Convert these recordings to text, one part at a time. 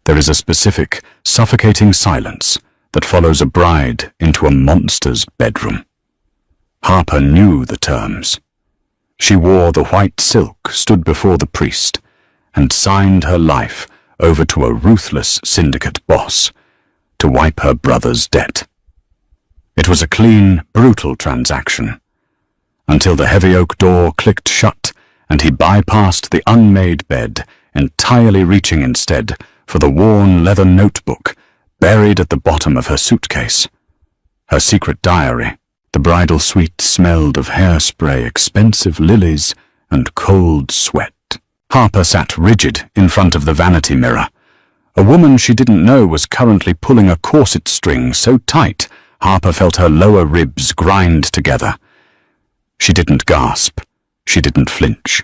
There is a specific, suffocating silence that follows a bride into a monster's bedroom. Harper knew the terms. She wore the white silk, stood before the priest, and signed her life over to a ruthless syndicate boss to wipe her brother's debt. It was a clean, brutal transaction, until the heavy oak door clicked shut and he bypassed the unmade bed, entirely reaching instead for the worn leather notebook buried at the bottom of her suitcase. Her secret diary. The bridal suite smelled of hairspray, expensive lilies, and cold sweat. Harper sat rigid in front of the vanity mirror. A woman she didn't know was currently pulling a corset string so tight Harper felt her lower ribs grind together. She didn't gasp. She didn't flinch.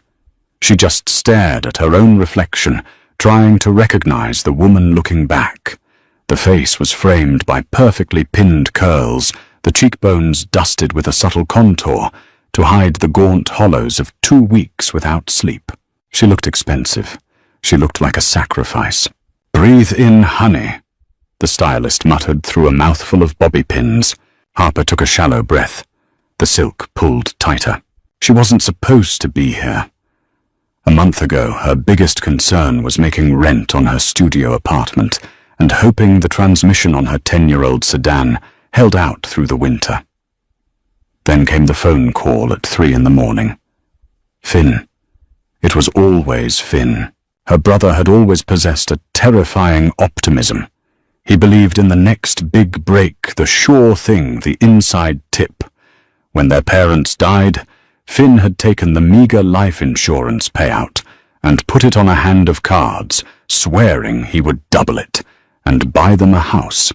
She just stared at her own reflection, trying to recognize the woman looking back. The face was framed by perfectly pinned curls, the cheekbones dusted with a subtle contour to hide the gaunt hollows of 2 weeks without sleep. She looked expensive. She looked like a sacrifice. "Breathe in honey," the stylist muttered through a mouthful of bobby pins. Harper took a shallow breath. The silk pulled tighter. She wasn't supposed to be here. A month ago, her biggest concern was making rent on her studio apartment and hoping the transmission on her 10-year-old sedan held out through the winter. Then came the phone call at 3 in the morning. Finn. It was always Finn. Her brother had always possessed a terrifying optimism. He believed in the next big break, the sure thing, the inside tip. When their parents died, Finn had taken the meager life insurance payout and put it on a hand of cards, swearing he would double it and buy them a house.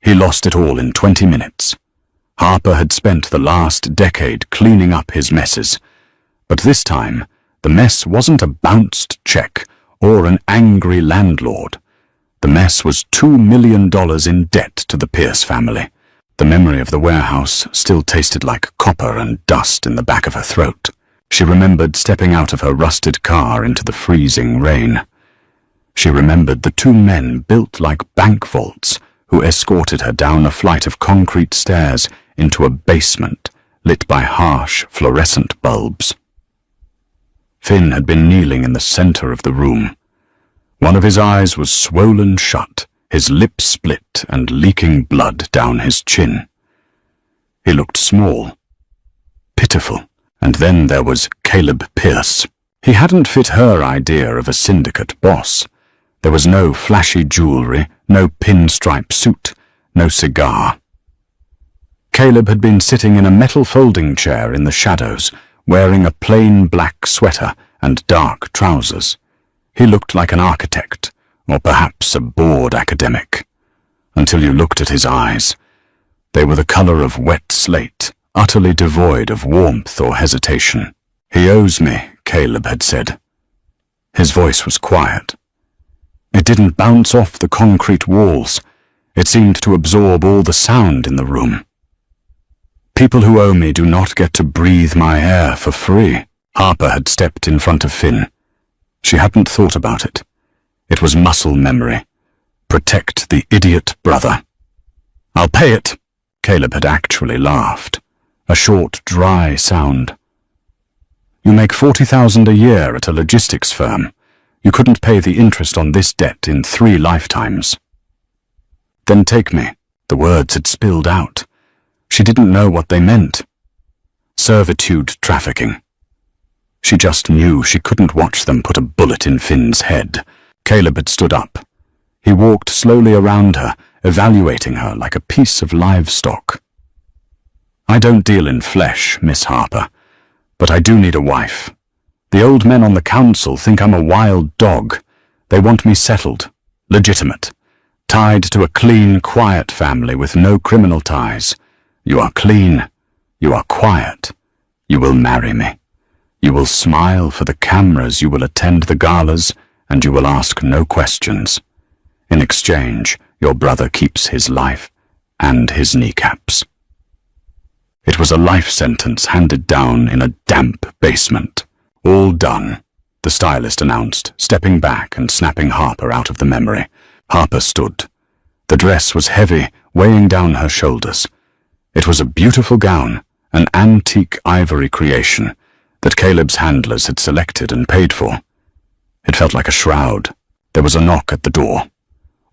He lost it all in 20 minutes. Harper had spent the last decade cleaning up his messes. But this time, the mess wasn't a bounced check or an angry landlord. The mess was $2 million in debt to the Pierce family. The memory of the warehouse still tasted like copper and dust in the back of her throat. She remembered stepping out of her rusted car into the freezing rain. She remembered the 2 men built like bank vaults who escorted her down a flight of concrete stairs into a basement lit by harsh fluorescent bulbs. Finn had been kneeling in the center of the room. One of his eyes was swollen shut, his lips split and leaking blood down his chin. He looked small, pitiful, and then there was Caleb Pierce. He hadn't fit her idea of a syndicate boss. There was no flashy jewelry, no pinstripe suit, no cigar. Caleb had been sitting in a metal folding chair in the shadows, wearing a plain black sweater and dark trousers. He looked like an architect, or perhaps a bored academic, until you looked at his eyes. They were the color of wet slate, utterly devoid of warmth or hesitation. "He owes me," Caleb had said. His voice was quiet. It didn't bounce off the concrete walls. It seemed to absorb all the sound in the room. "People who owe me do not get to breathe my air for free." Harper had stepped in front of Finn. She hadn't thought about it. It was muscle memory. Protect the idiot brother. "I'll pay it." Caleb had actually laughed. A short, dry sound. "You make $40,000 a year at a logistics firm. You couldn't pay the interest on this debt in 3 lifetimes. "Then take me." The words had spilled out. She didn't know what they meant. Servitude trafficking. She just knew she couldn't watch them put a bullet in Finn's head. Caleb had stood up. He walked slowly around her, evaluating her like a piece of livestock. "I don't deal in flesh, Miss Harper, but I do need a wife. The old men on the council think I'm a wild dog. They want me settled, legitimate, tied to a clean, quiet family with no criminal ties. You are clean. You are quiet. You will marry me. You will smile for the cameras, you will attend the galas, and you will ask no questions. In exchange, your brother keeps his life and his kneecaps." It was a life sentence handed down in a damp basement. All done. the stylist announced, stepping back and snapping Harper out of the memory. Harper stood. The dress was heavy, weighing down her shoulders. It was a beautiful gown, an antique ivory creation that Caleb's handlers had selected and paid for. It felt like a shroud. There was a knock at the door.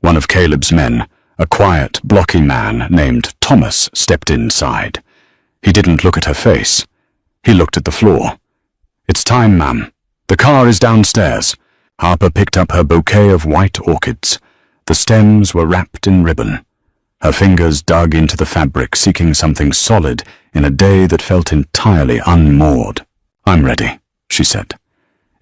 One of Caleb's men, a quiet, blocky man named Thomas, stepped inside. He didn't look at her face. He looked at the floor. "It's time, ma'am. The car is downstairs." Harper picked up her bouquet of white orchids. The stems were wrapped in ribbon. Her fingers dug into the fabric, seeking something solid in a day that felt entirely unmoored. "I'm ready," she said.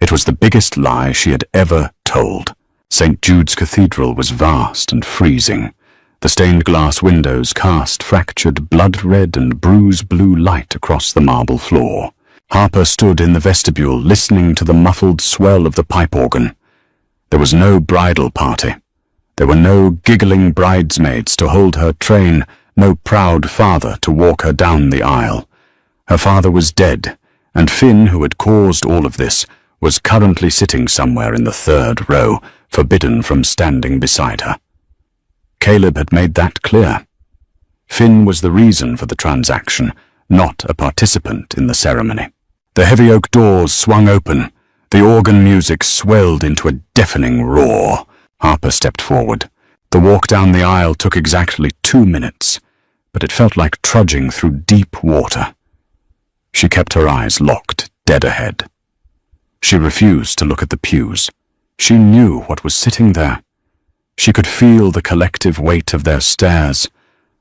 It was the biggest lie she had ever told. St. Jude's Cathedral was vast and freezing. The stained glass windows cast fractured blood-red and bruise-blue light across the marble floor. Harper stood in the vestibule, listening to the muffled swell of the pipe organ. There was no bridal party. There were no giggling bridesmaids to hold her train, no proud father to walk her down the aisle. Her father was dead, and Finn, who had caused all of this, was currently sitting somewhere in the third row, forbidden from standing beside her. Caleb had made that clear. Finn was the reason for the transaction, not a participant in the ceremony. The heavy oak doors swung open. The organ music swelled into a deafening roar. Harper stepped forward. The walk down the aisle took exactly 2 minutes, but it felt like trudging through deep water. She kept her eyes locked, dead ahead. She refused to look at the pews. She knew what was sitting there. She could feel the collective weight of their stares.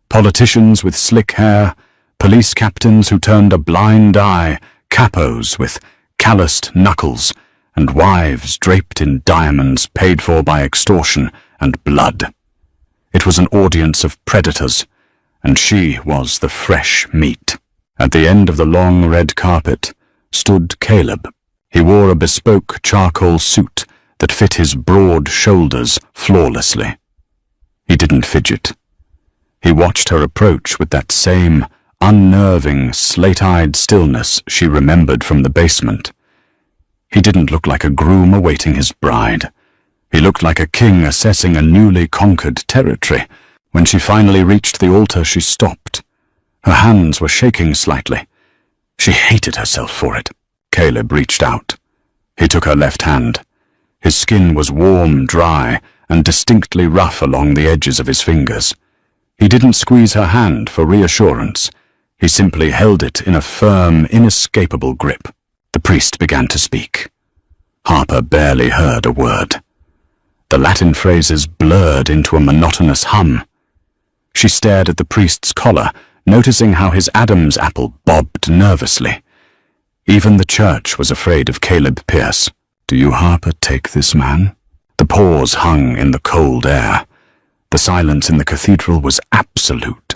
Politicians with slick hair, police captains who turned a blind eye, capos with calloused knuckles, and wives draped in diamonds paid for by extortion and blood. It was an audience of predators, and she was the fresh meat. At the end of the long red carpet stood Caleb. He wore a bespoke charcoal suit that fit his broad shoulders flawlessly. He didn't fidget. He watched her approach with that same unnerving, slate-eyed stillness she remembered from the basement. He didn't look like a groom awaiting his bride. He looked like a king assessing a newly conquered territory. When she finally reached the altar, she stopped. Her hands were shaking slightly. She hated herself for it. Caleb reached out. He took her left hand. His skin was warm, dry, and distinctly rough along the edges of his fingers. He didn't squeeze her hand for reassurance. He simply held it in a firm, inescapable grip. The priest began to speak. Harper barely heard a word. The Latin phrases blurred into a monotonous hum. She stared at the priest's collar, noticing how his Adam's apple bobbed nervously. Even the church was afraid of Caleb Pierce. "Do you, Harper, take this man?" The pause hung in the cold air. The silence in the cathedral was absolute.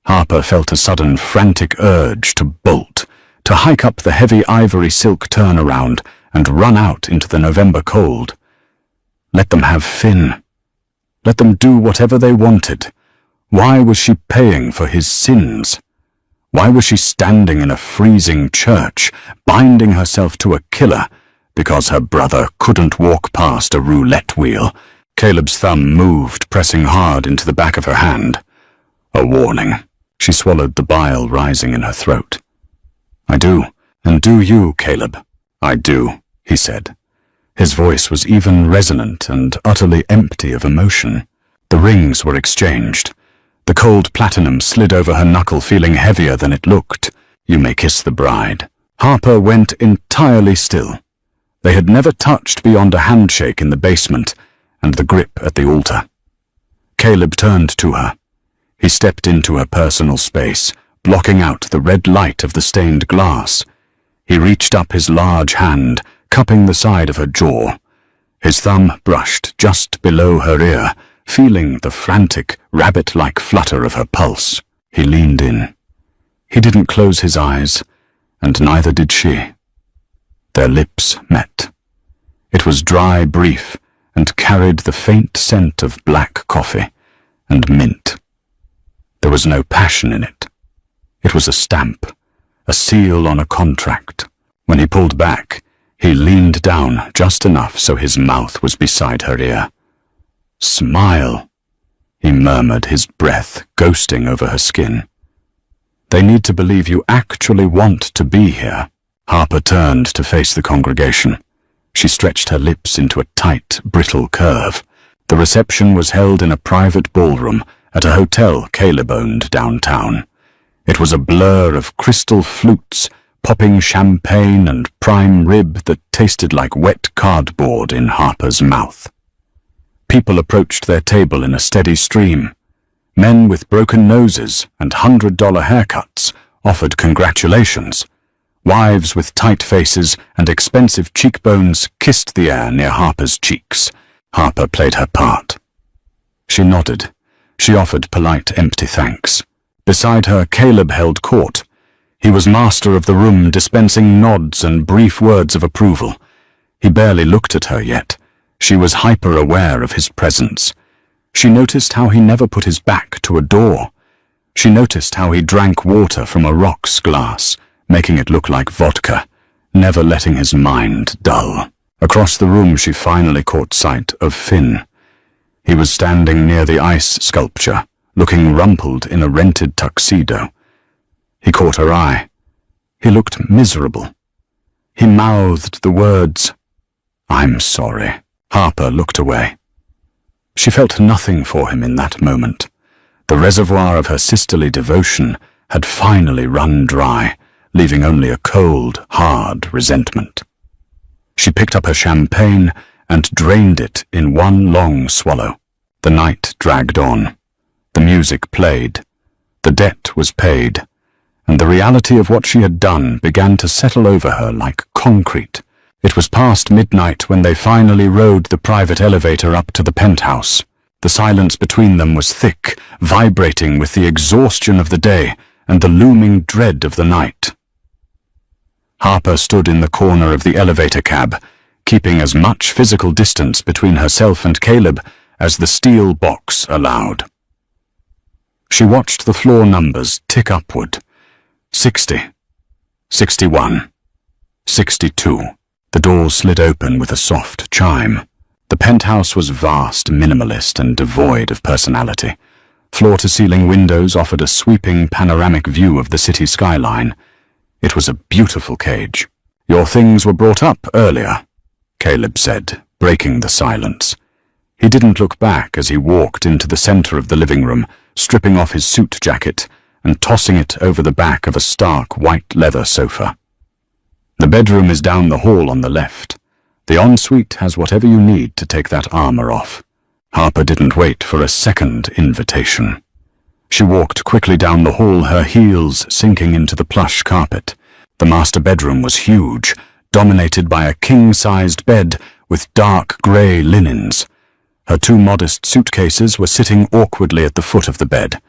Harper felt a sudden frantic urge to bolt, to hike up the heavy ivory silk turnaround and run out into the November cold. Let them have Finn. Let them do whatever they wanted. Why was she paying for his sins? Why was she standing in a freezing church, binding herself to a killer, because her brother couldn't walk past a roulette wheel? Caleb's thumb moved, pressing hard into the back of her hand. A warning. She swallowed the bile rising in her throat. "I do. And do you, Caleb?" "I do," he said. His voice was even resonant and utterly empty of emotion. The rings were exchanged. The cold platinum slid over her knuckle, feeling heavier than it looked. "You may kiss the bride." Harper went entirely still. They had never touched beyond a handshake in the basement and the grip at the altar. Caleb turned to her. He stepped into her personal space, blocking out the red light of the stained glass. He reached up his large hand, cupping the side of her jaw. His thumb brushed just below her ear, feeling the frantic, rabbit-like flutter of her pulse. He leaned in. He didn't close his eyes, and neither did she. Their lips met. It was dry, brief, and carried the faint scent of black coffee and mint. There was no passion in it. It was a stamp, a seal on a contract. When he pulled back, He leaned down just enough so his mouth was beside her ear. "Smile," he murmured, his breath ghosting over her skin. "They need to believe you actually want to be here." Harper turned to face the congregation. She stretched her lips into a tight, brittle curve. The reception was held in a private ballroom at a hotel Caleb owned downtown. It was a blur of crystal flutes, popping champagne and prime rib that tasted like wet cardboard in Harper's mouth. People approached their table in a steady stream. Men with broken noses and $100 haircuts offered congratulations. Wives with tight faces and expensive cheekbones kissed the air near Harper's cheeks. Harper played her part. She nodded. She offered polite, empty thanks. Beside her, Caleb held court. He was master of the room, dispensing nods and brief words of approval. He barely looked at her yet. She was hyper-aware of his presence. She noticed how he never put his back to a door. She noticed how he drank water from a rocks glass, making it look like vodka, never letting his mind dull. Across the room she finally caught sight of Finn. He was standing near the ice sculpture, looking rumpled in a rented tuxedo. He caught her eye. He looked miserable. He mouthed the words, "I'm sorry." Harper looked away. She felt nothing for him in that moment. The reservoir of her sisterly devotion had finally run dry, leaving only a cold, hard resentment. She picked up her champagne and drained it in one long swallow. The night dragged on. The music played. The debt was paid, and the reality of what she had done began to settle over her like concrete. It was past midnight when they finally rode the private elevator up to the penthouse. The silence between them was thick, vibrating with the exhaustion of the day and the looming dread of the night. Harper stood in the corner of the elevator cab, keeping as much physical distance between herself and Caleb as the steel box allowed. She watched the floor numbers tick upward. 60, 61, 62. The door slid open with a soft chime. The penthouse was vast, minimalist, and devoid of personality. Floor-to-ceiling windows offered a sweeping panoramic view of the city skyline. It was a beautiful cage. "Your things were brought up earlier," Caleb said, breaking the silence. He didn't look back as he walked into the center of the living room, stripping off his suit jacket and tossing it over the back of a stark white leather sofa. "The bedroom is down the hall on the left. The ensuite has whatever you need to take that armor off." Harper didn't wait for a second invitation. She walked quickly down the hall, her heels sinking into the plush carpet. The master bedroom was huge, dominated by a king-sized bed with dark grey linens. Her two modest suitcases were sitting awkwardly at the foot of the bed.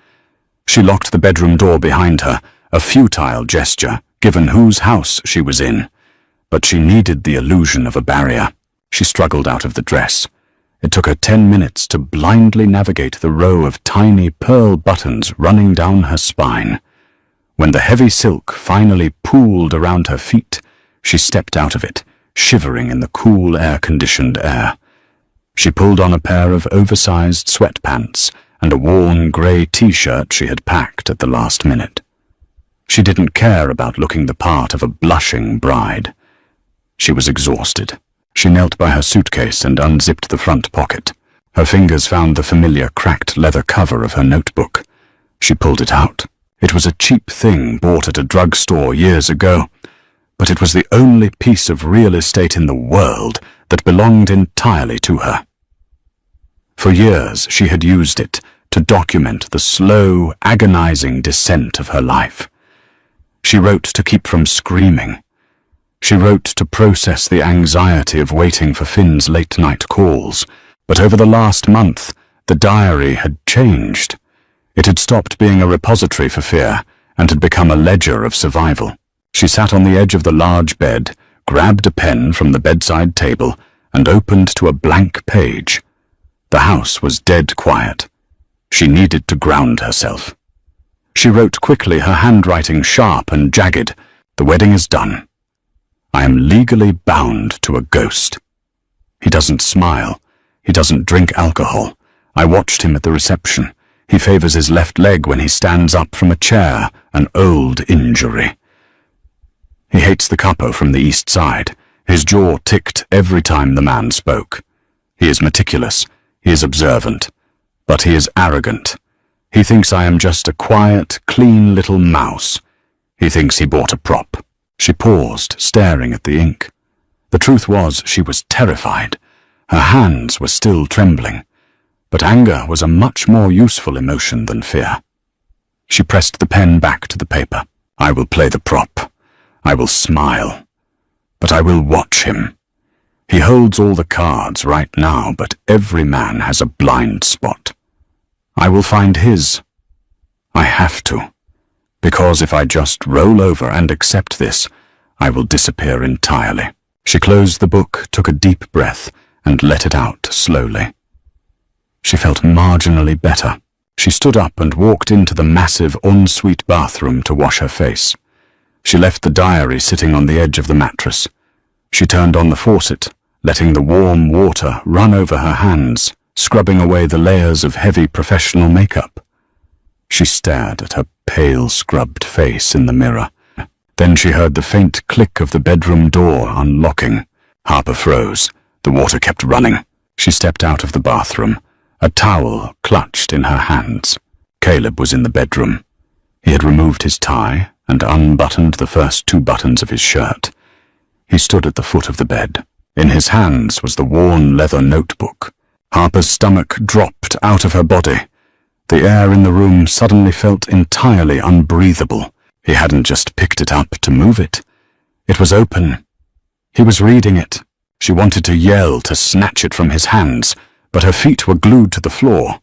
She locked the bedroom door behind her, a futile gesture, given whose house she was in. But she needed the illusion of a barrier. She struggled out of the dress. It took her 10 minutes to blindly navigate the row of tiny pearl buttons running down her spine. When the heavy silk finally pooled around her feet, she stepped out of it, shivering in the cool, air-conditioned air. She pulled on a pair of oversized sweatpants and a worn grey t-shirt she had packed at the last minute. She didn't care about looking the part of a blushing bride. She was exhausted. She knelt by her suitcase and unzipped the front pocket. Her fingers found the familiar cracked leather cover of her notebook. She pulled it out. It was a cheap thing bought at a drugstore years ago, but it was the only piece of real estate in the world that belonged entirely to her. For years she had used it to document the slow, agonizing descent of her life. She wrote to keep from screaming. She wrote to process the anxiety of waiting for Finn's late-night calls. But over the last month, the diary had changed. It had stopped being a repository for fear and had become a ledger of survival. She sat on the edge of the large bed, grabbed a pen from the bedside table, and opened to a blank page. The house was dead quiet. She needed to ground herself. She wrote quickly, her handwriting sharp and jagged. "The wedding is done. I am legally bound to a ghost. He doesn't smile. He doesn't drink alcohol. I watched him at the reception. He favors his left leg when he stands up from a chair, an old injury. He hates the capo from the east side. His jaw ticked every time the man spoke. He is meticulous. He is observant. But he is arrogant. He thinks I am just a quiet, clean little mouse. He thinks he bought a prop. She paused, staring at the ink. The truth was, she was terrified. Her hands were still trembling. But anger was a much more useful emotion than fear. She pressed the pen back to the paper. I will play the prop. I will smile. But I will watch him. He holds all the cards right now, but every man has a blind spot. I will find his. I have to. Because if I just roll over and accept this, I will disappear entirely. She closed the book, took a deep breath, and let it out slowly. She felt marginally better. She stood up and walked into the massive ensuite bathroom to wash her face. She left the diary sitting on the edge of the mattress. She turned on the faucet, letting the warm water run over her hands, scrubbing away the layers of heavy professional makeup. She stared at her pale, scrubbed face in the mirror. Then she heard the faint click of the bedroom door unlocking. Harper froze. The water kept running. She stepped out of the bathroom, a towel clutched in her hands. Caleb was in the bedroom. He had removed his tie and unbuttoned the first 2 buttons of his shirt. He stood at the foot of the bed. In his hands was the worn leather notebook. Harper's stomach dropped out of her body. The air in the room suddenly felt entirely unbreathable. He hadn't just picked it up to move it. It was open. He was reading it. She wanted to yell, to snatch it from his hands, but her feet were glued to the floor.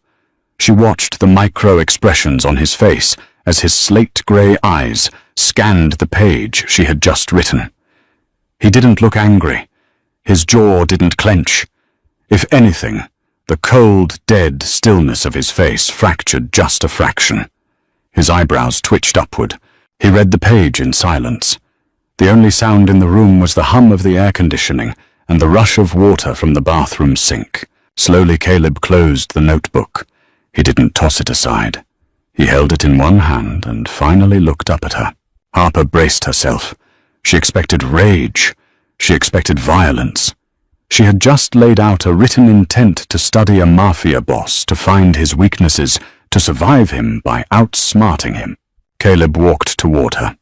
She watched the micro-expressions on his face as his slate-grey eyes scanned the page she had just written. He didn't look angry. His jaw didn't clench. If anything, the cold, dead stillness of his face fractured just a fraction. His eyebrows twitched upward. He read the page in silence. The only sound in the room was the hum of the air conditioning and the rush of water from the bathroom sink. Slowly Caleb closed the notebook. He didn't toss it aside. He held it in one hand and finally looked up at her. Harper braced herself. She expected rage. She expected violence. She had just laid out a written intent to study a Mafia boss, to find his weaknesses, to survive him by outsmarting him. Caleb walked toward her.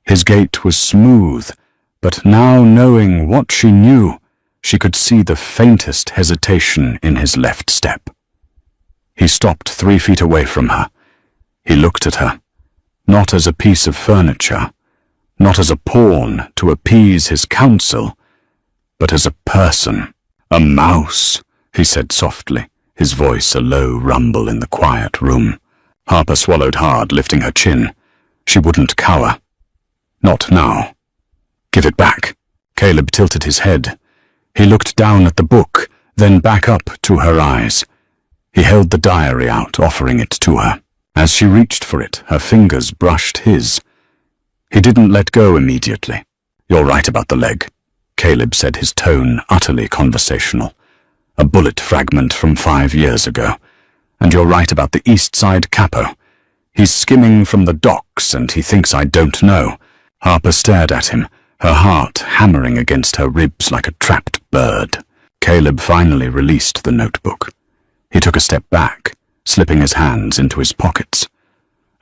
His gait was smooth, but now knowing what she knew, she could see the faintest hesitation in his left step. He stopped 3 feet away from her. He looked at her, not as a piece of furniture, not as a pawn to appease his counsel, but as a person. A mouse, he said softly, his voice a low rumble in the quiet room. Harper swallowed hard, lifting her chin. She wouldn't cower. Not now. Give it back. Caleb tilted his head. He looked down at the book, then back up to her eyes. He held the diary out, offering it to her. As she reached for it, her fingers brushed his. He didn't let go immediately. You're right about the leg, Caleb said, his tone utterly conversational. A bullet fragment from 5 years ago. And you're right about the East Side capo. He's skimming from the docks and he thinks I don't know. Harper stared at him, her heart hammering against her ribs like a trapped bird. Caleb finally released the notebook. He took a step back, slipping his hands into his pockets.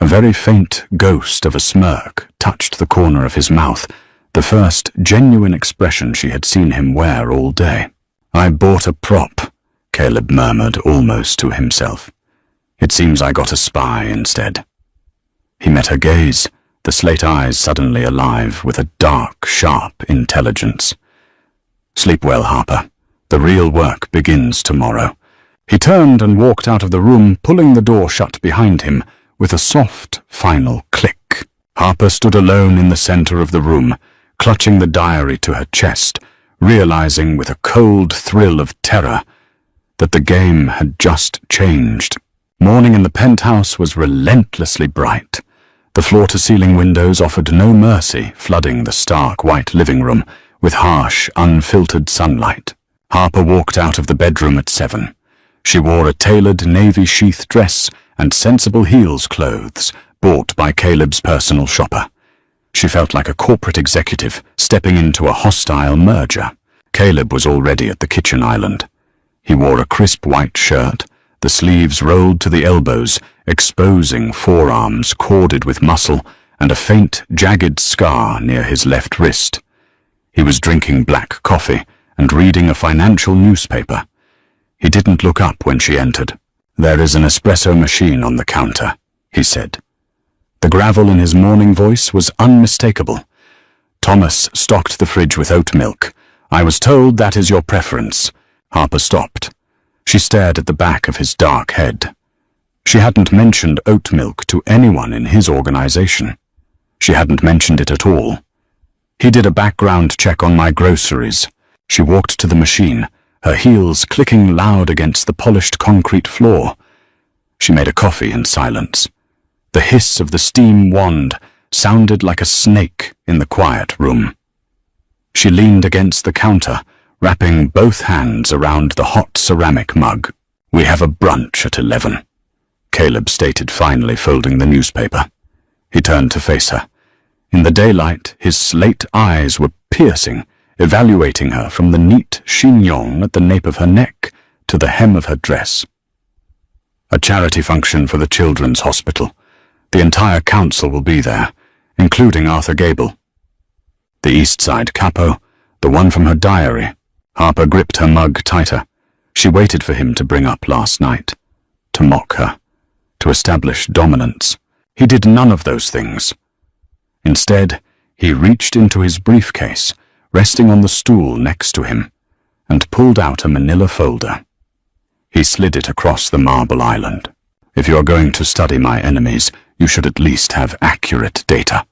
A very faint ghost of a smirk touched the corner of his mouth, the first genuine expression she had seen him wear all day. I bought a prop, Caleb murmured almost to himself. It seems I got a spy instead. He met her gaze, the slate eyes suddenly alive with a dark, sharp intelligence. Sleep well, Harper. The real work begins tomorrow. He turned and walked out of the room, pulling the door shut behind him with a soft, final click. Harper stood alone in the center of the room, clutching the diary to her chest, realizing with a cold thrill of terror that the game had just changed. Morning in the penthouse was relentlessly bright. The floor-to-ceiling windows offered no mercy, flooding the stark white living room with harsh, unfiltered sunlight. Harper walked out of the bedroom at 7. She wore a tailored navy sheath dress and sensible heels clothes bought by Caleb's personal shopper. She felt like a corporate executive stepping into a hostile merger. Caleb was already at the kitchen island. He wore a crisp white shirt, the sleeves rolled to the elbows, exposing forearms corded with muscle and a faint, jagged scar near his left wrist. He was drinking black coffee and reading a financial newspaper. He didn't look up when she entered. "There is an espresso machine on the counter," he said. The gravel in his morning voice was unmistakable. "Thomas stocked the fridge with oat milk. I was told that is your preference." Harper stopped. She stared at the back of his dark head. She hadn't mentioned oat milk to anyone in his organization. She hadn't mentioned it at all. "He did a background check on my groceries." She walked to the machine, her heels clicking loud against the polished concrete floor. She made a coffee in silence. The hiss of the steam wand sounded like a snake in the quiet room. She leaned against the counter, wrapping both hands around the hot ceramic mug. "We have a brunch at 11, Caleb stated finally, folding the newspaper. He turned to face her. In the daylight, his slate eyes were piercing, evaluating her from the neat chignon at the nape of her neck to the hem of her dress. "A charity function for the Children's Hospital. The entire council will be there, including Arthur Gable." The East Side capo, the one from her diary. Harper gripped her mug tighter. She waited for him to bring up last night, to mock her, to establish dominance. He did none of those things. Instead, he reached into his briefcase, resting on the stool next to him, and pulled out a manila folder. He slid it across the marble island. "If you are going to study my enemies, you should at least have accurate data,"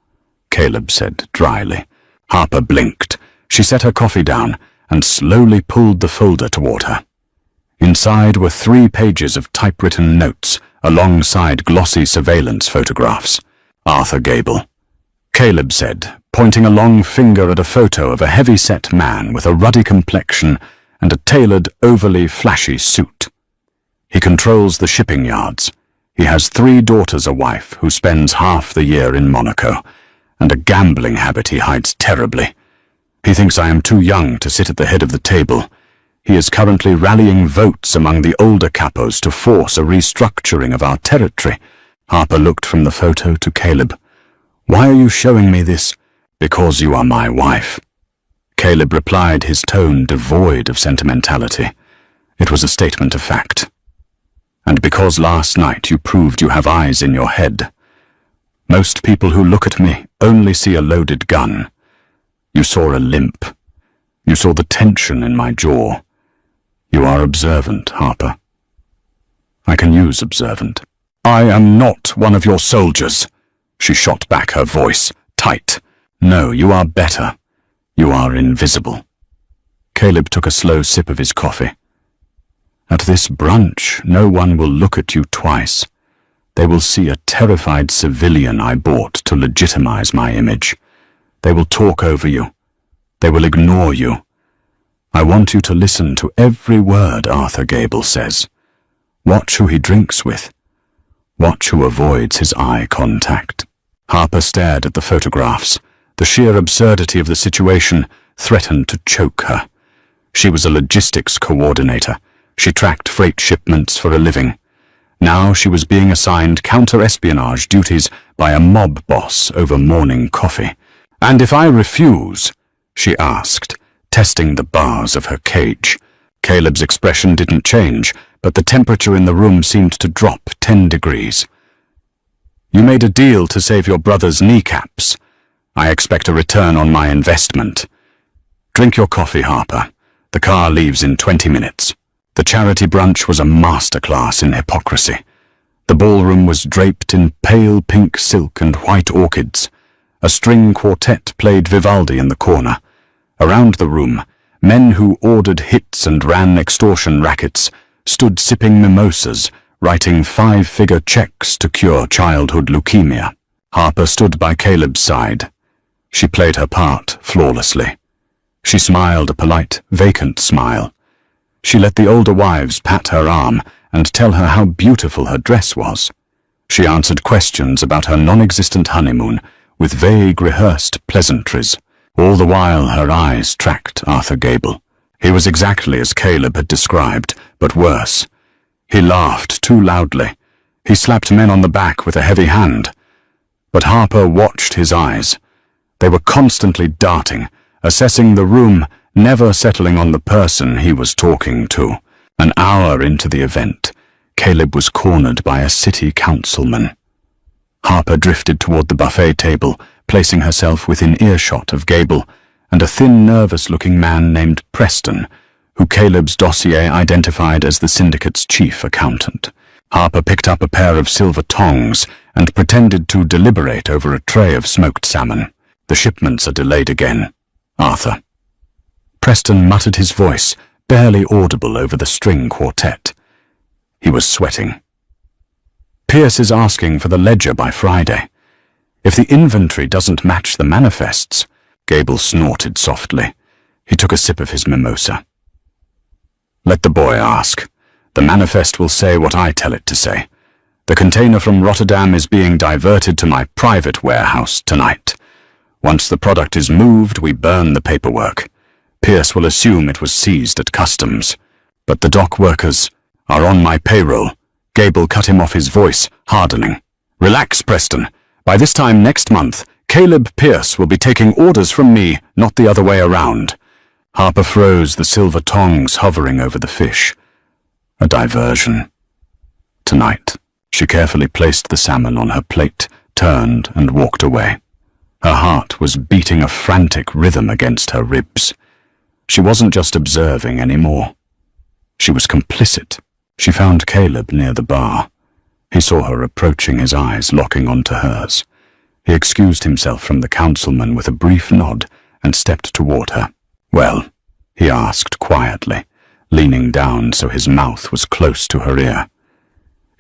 Caleb said dryly. Harper blinked. She set her coffee down and slowly pulled the folder toward her. Inside were 3 pages of typewritten notes alongside glossy surveillance photographs. "Arthur Gable," Caleb said, pointing a long finger at a photo of a heavy-set man with a ruddy complexion and a tailored, overly flashy suit. "He controls the shipping yards. He has 3 daughters, a wife who spends half the year in Monaco, and a gambling habit he hides terribly. He thinks I am too young to sit at the head of the table. He is currently rallying votes among the older capos to force a restructuring of our territory." Harper looked from the photo to Caleb. "Why are you showing me this?" "Because you are my wife." Caleb replied, his tone devoid of sentimentality. It was a statement of fact. "And because last night you proved you have eyes in your head. Most people who look at me only see a loaded gun. You saw a limp. You saw the tension in my jaw. You are observant, Harper." "I can use observant." "I am not one of your soldiers," she shot back, her voice tight. "No, you are better. You are invisible." Caleb took a slow sip of his coffee. "At this brunch, no one will look at you twice. They will see a terrified civilian I bought to legitimize my image. They will talk over you. They will ignore you. I want you to listen to every word Arthur Gable says. Watch who he drinks with. Watch who avoids his eye contact." Harper stared at the photographs. The sheer absurdity of the situation threatened to choke her. She was a logistics coordinator. She tracked freight shipments for a living. Now she was being assigned counter-espionage duties by a mob boss over morning coffee. "And if I refuse?" she asked, testing the bars of her cage. Caleb's expression didn't change, but the temperature in the room seemed to drop 10 degrees. "You made a deal to save your brother's kneecaps. I expect a return on my investment. Drink your coffee, Harper. The car leaves in 20 minutes. The charity brunch was a masterclass in hypocrisy. The ballroom was draped in pale pink silk and white orchids. A string quartet played Vivaldi in the corner. Around the room, men who ordered hits and ran extortion rackets stood sipping mimosas, writing 5-figure checks to cure childhood leukemia. Harper stood by Caleb's side. She played her part flawlessly. She smiled a polite, vacant smile. She let the older wives pat her arm and tell her how beautiful her dress was. She answered questions about her non-existent honeymoon with vague, rehearsed pleasantries. All the while her eyes tracked Arthur Gable. He was exactly as Caleb had described, but worse. He laughed too loudly. He slapped men on the back with a heavy hand. But Harper watched his eyes. They were constantly darting, assessing the room, never settling on the person he was talking to. An hour into the event, Caleb was cornered by a city councilman. Harper drifted toward the buffet table, placing herself within earshot of Gable and a thin, nervous-looking man named Preston, who Caleb's dossier identified as the syndicate's chief accountant. Harper picked up a pair of silver tongs and pretended to deliberate over a tray of smoked salmon. "The shipments are delayed again, Arthur." Preston muttered his voice, barely audible over the string quartet. He was sweating. "Pierce is asking for the ledger by Friday. If the inventory doesn't match the manifests..." Gable snorted softly. He took a sip of his mimosa. "Let the boy ask. The manifest will say what I tell it to say. The container from Rotterdam is being diverted to my private warehouse tonight. Once the product is moved, we burn the paperwork. Pierce will assume it was seized at customs. But the dock workers are on my payroll." Gable cut him off, his voice hardening. "Relax, Preston. By this time next month, Caleb Pierce will be taking orders from me, not the other way around." Harper froze, the silver tongs hovering over the fish. A diversion. Tonight, she carefully placed the salmon on her plate, turned and walked away. Her heart was beating a frantic rhythm against her ribs. She wasn't just observing anymore. She was complicit. She found Caleb near the bar. He saw her approaching, his eyes locking onto hers. He excused himself from the councilman with a brief nod and stepped toward her. "Well?" he asked quietly, leaning down so his mouth was close to her ear.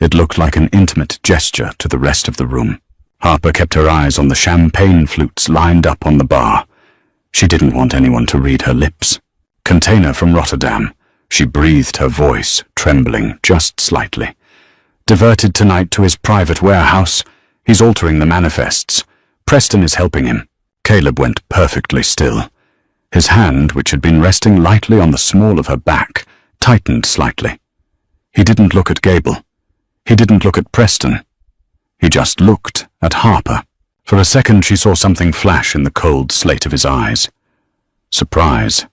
It looked like an intimate gesture to the rest of the room. Harper kept her eyes on the champagne flutes lined up on the bar. She didn't want anyone to read her lips. "Container from Rotterdam." She breathed, her voice trembling just slightly. "Diverted tonight to his private warehouse. He's altering the manifests. Preston is helping him." Caleb went perfectly still. His hand, which had been resting lightly on the small of her back, tightened slightly. He didn't look at Gable. He didn't look at Preston. He just looked at Harper. For a second she saw something flash in the cold slate of his eyes. Surprise.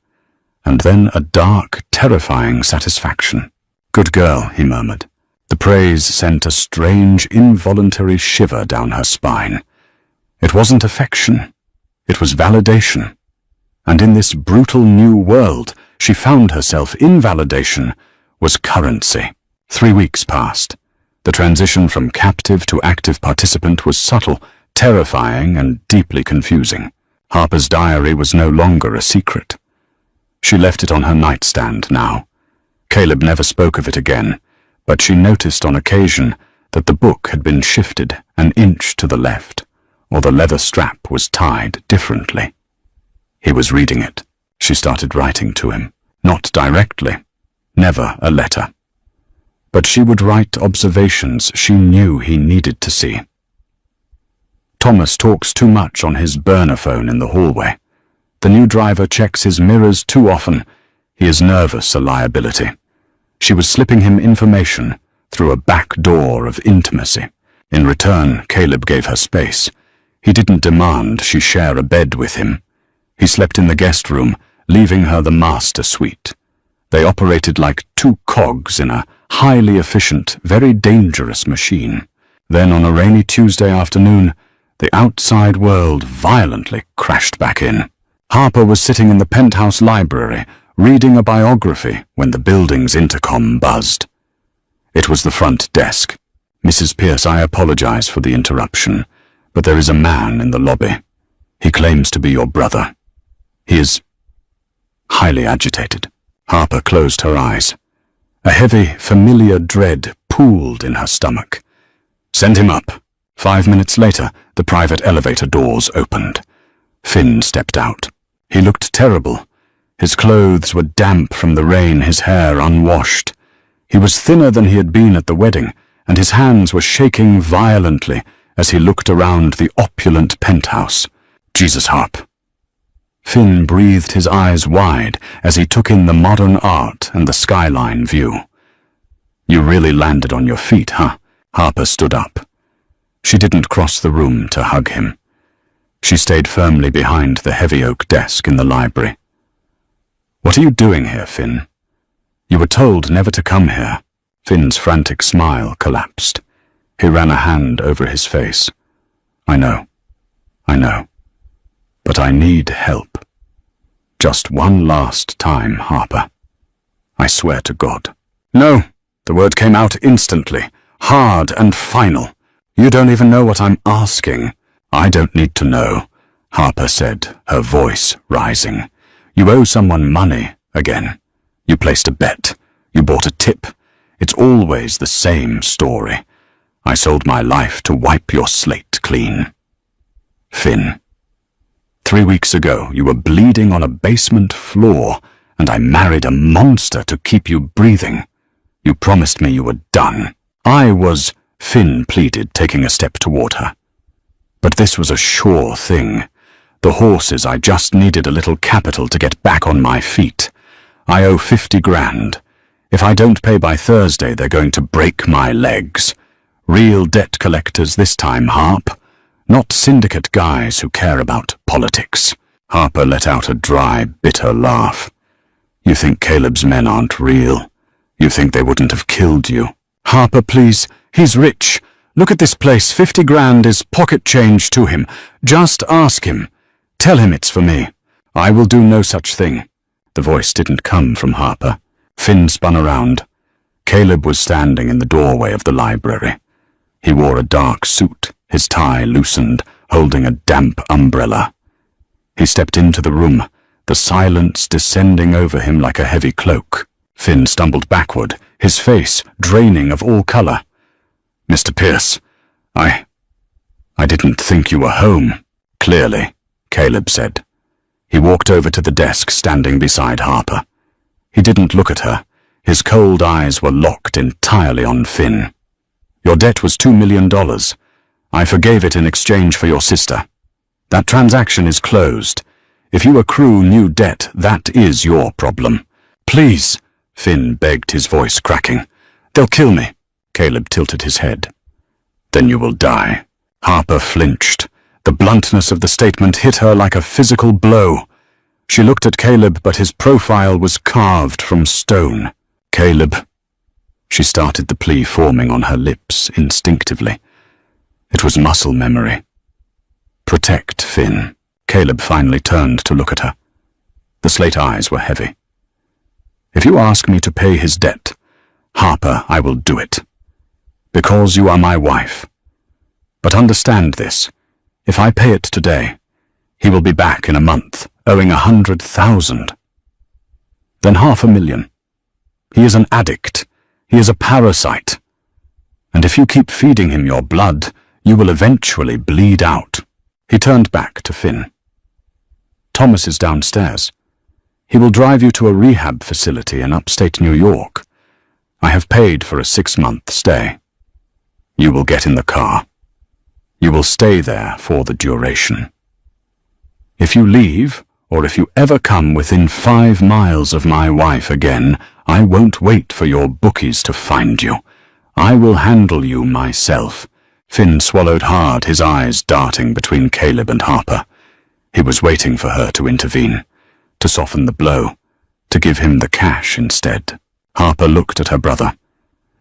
And then a dark, terrifying satisfaction. "Good girl," he murmured. The praise sent a strange, involuntary shiver down her spine. It wasn't affection. It was validation. And in this brutal new world, she found herself in validation was currency. 3 weeks passed. The transition from captive to active participant was subtle, terrifying, and deeply confusing. Harper's diary was no longer a secret. She left it on her nightstand now. Caleb never spoke of it again, but she noticed on occasion that the book had been shifted an inch to the left, or the leather strap was tied differently. He was reading it. She started writing to him. Not directly. Never a letter. But she would write observations she knew he needed to see. "Thomas talks too much on his burner phone in the hallway. The new driver checks his mirrors too often. He is nervous, a liability." She was slipping him information through a back door of intimacy. In return, Caleb gave her space. He didn't demand she share a bed with him. He slept in the guest room, leaving her the master suite. They operated like two cogs in a highly efficient, very dangerous machine. Then on a rainy Tuesday afternoon, the outside world violently crashed back in. Harper was sitting in the penthouse library, reading a biography when the building's intercom buzzed. It was the front desk. "Mrs. Pierce, I apologize for the interruption, but there is a man in the lobby. He claims to be your brother. He is highly agitated." Harper closed her eyes. A heavy, familiar dread pooled in her stomach. "Send him up," 5 minutes later, the private elevator doors opened. Finn stepped out. He looked terrible. His clothes were damp from the rain, his hair unwashed. He was thinner than he had been at the wedding, and his hands were shaking violently as he looked around the opulent penthouse. Jesus, Harp. Finn breathed his eyes wide as he took in the modern art and the skyline view. You really landed on your feet, huh? Harper stood up. She didn't cross the room to hug him. She stayed firmly behind the heavy oak desk in the library. What are you doing here, Finn? You were told never to come here. Finn's frantic smile collapsed. He ran a hand over his face. I know. But I need help. Just one last time, Harper. I swear to God. No, the word came out instantly, hard and final. You don't even know what I'm asking. I don't need to know, Harper said, her voice rising. You owe someone money again. You placed a bet. You bought a tip. It's always the same story. I sold my life to wipe your slate clean. Finn. 3 weeks ago, you were bleeding on a basement floor, and I married a monster to keep you breathing. You promised me you were done. Finn pleaded, taking a step toward her. But this was a sure thing. The horses, I just needed a little capital to get back on my feet. I owe 50 grand. If I don't pay by Thursday, they're going to break my legs. Real debt collectors this time, Harp. Not syndicate guys who care about politics. Harper let out a dry, bitter laugh. You think Caleb's men aren't real? You think they wouldn't have killed you? Harper, please. He's rich. Look at this place. 50 grand is pocket change to him. Just ask him. Tell him it's for me. I will do no such thing. The voice didn't come from Harper. Finn spun around. Caleb was standing in the doorway of the library. He wore a dark suit, his tie loosened, holding a damp umbrella. He stepped into the room, the silence descending over him like a heavy cloak. Finn stumbled backward, his face draining of all color. Mr. Pierce, I didn't think you were home. Clearly, Caleb said. He walked over to the desk standing beside Harper. He didn't look at her. His cold eyes were locked entirely on Finn. Your debt was $2 million. I forgave it in exchange for your sister. That transaction is closed. If you accrue new debt, that is your problem. Please, Finn begged, his voice cracking. They'll kill me. Caleb tilted his head. Then you will die. Harper flinched. The bluntness of the statement hit her like a physical blow. She looked at Caleb, but his profile was carved from stone. Caleb. She started, the plea forming on her lips instinctively. It was muscle memory. Protect Finn. Caleb finally turned to look at her. The slate eyes were heavy. If you ask me to pay his debt, Harper, I will do it. Because you are my wife. But understand this. If I pay it today, he will be back in a month, owing 100,000. Then 500,000. He is an addict. He is a parasite. And if you keep feeding him your blood, you will eventually bleed out. He turned back to Finn. Thomas is downstairs. He will drive you to a rehab facility in upstate New York. I have paid for a 6-month stay. You will get in the car. You will stay there for the duration. If you leave, or if you ever come within 5 miles of my wife again, I won't wait for your bookies to find you. I will handle you myself. Finn swallowed hard, his eyes darting between Caleb and Harper. He was waiting for her to intervene, to soften the blow, to give him the cash instead. Harper looked at her brother.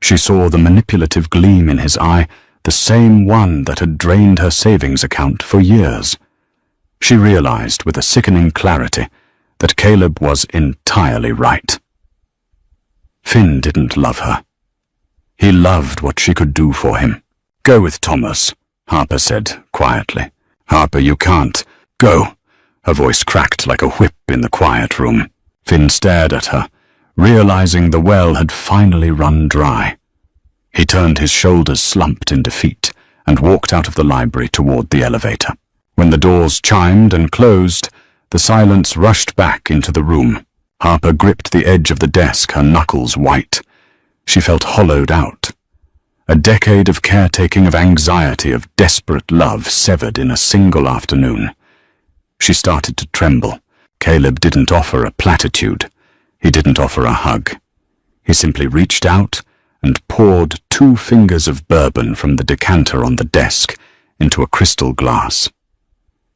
She saw the manipulative gleam in his eye, the same one that had drained her savings account for years. She realized with a sickening clarity that Caleb was entirely right. Finn didn't love her. He loved what she could do for him. Go with Thomas, Harper said quietly. Harper, you can't. Go. Her voice cracked like a whip in the quiet room. Finn stared at her, realizing the well had finally run dry. He turned, his shoulders slumped in defeat, and walked out of the library toward the elevator. When the doors chimed and closed, the silence rushed back into the room. Harper gripped the edge of the desk, her knuckles white. She felt hollowed out. A decade of caretaking, of anxiety, of desperate love severed in a single afternoon. She started to tremble. Caleb didn't offer a platitude. He didn't offer a hug. He simply reached out and poured 2 fingers of bourbon from the decanter on the desk into a crystal glass.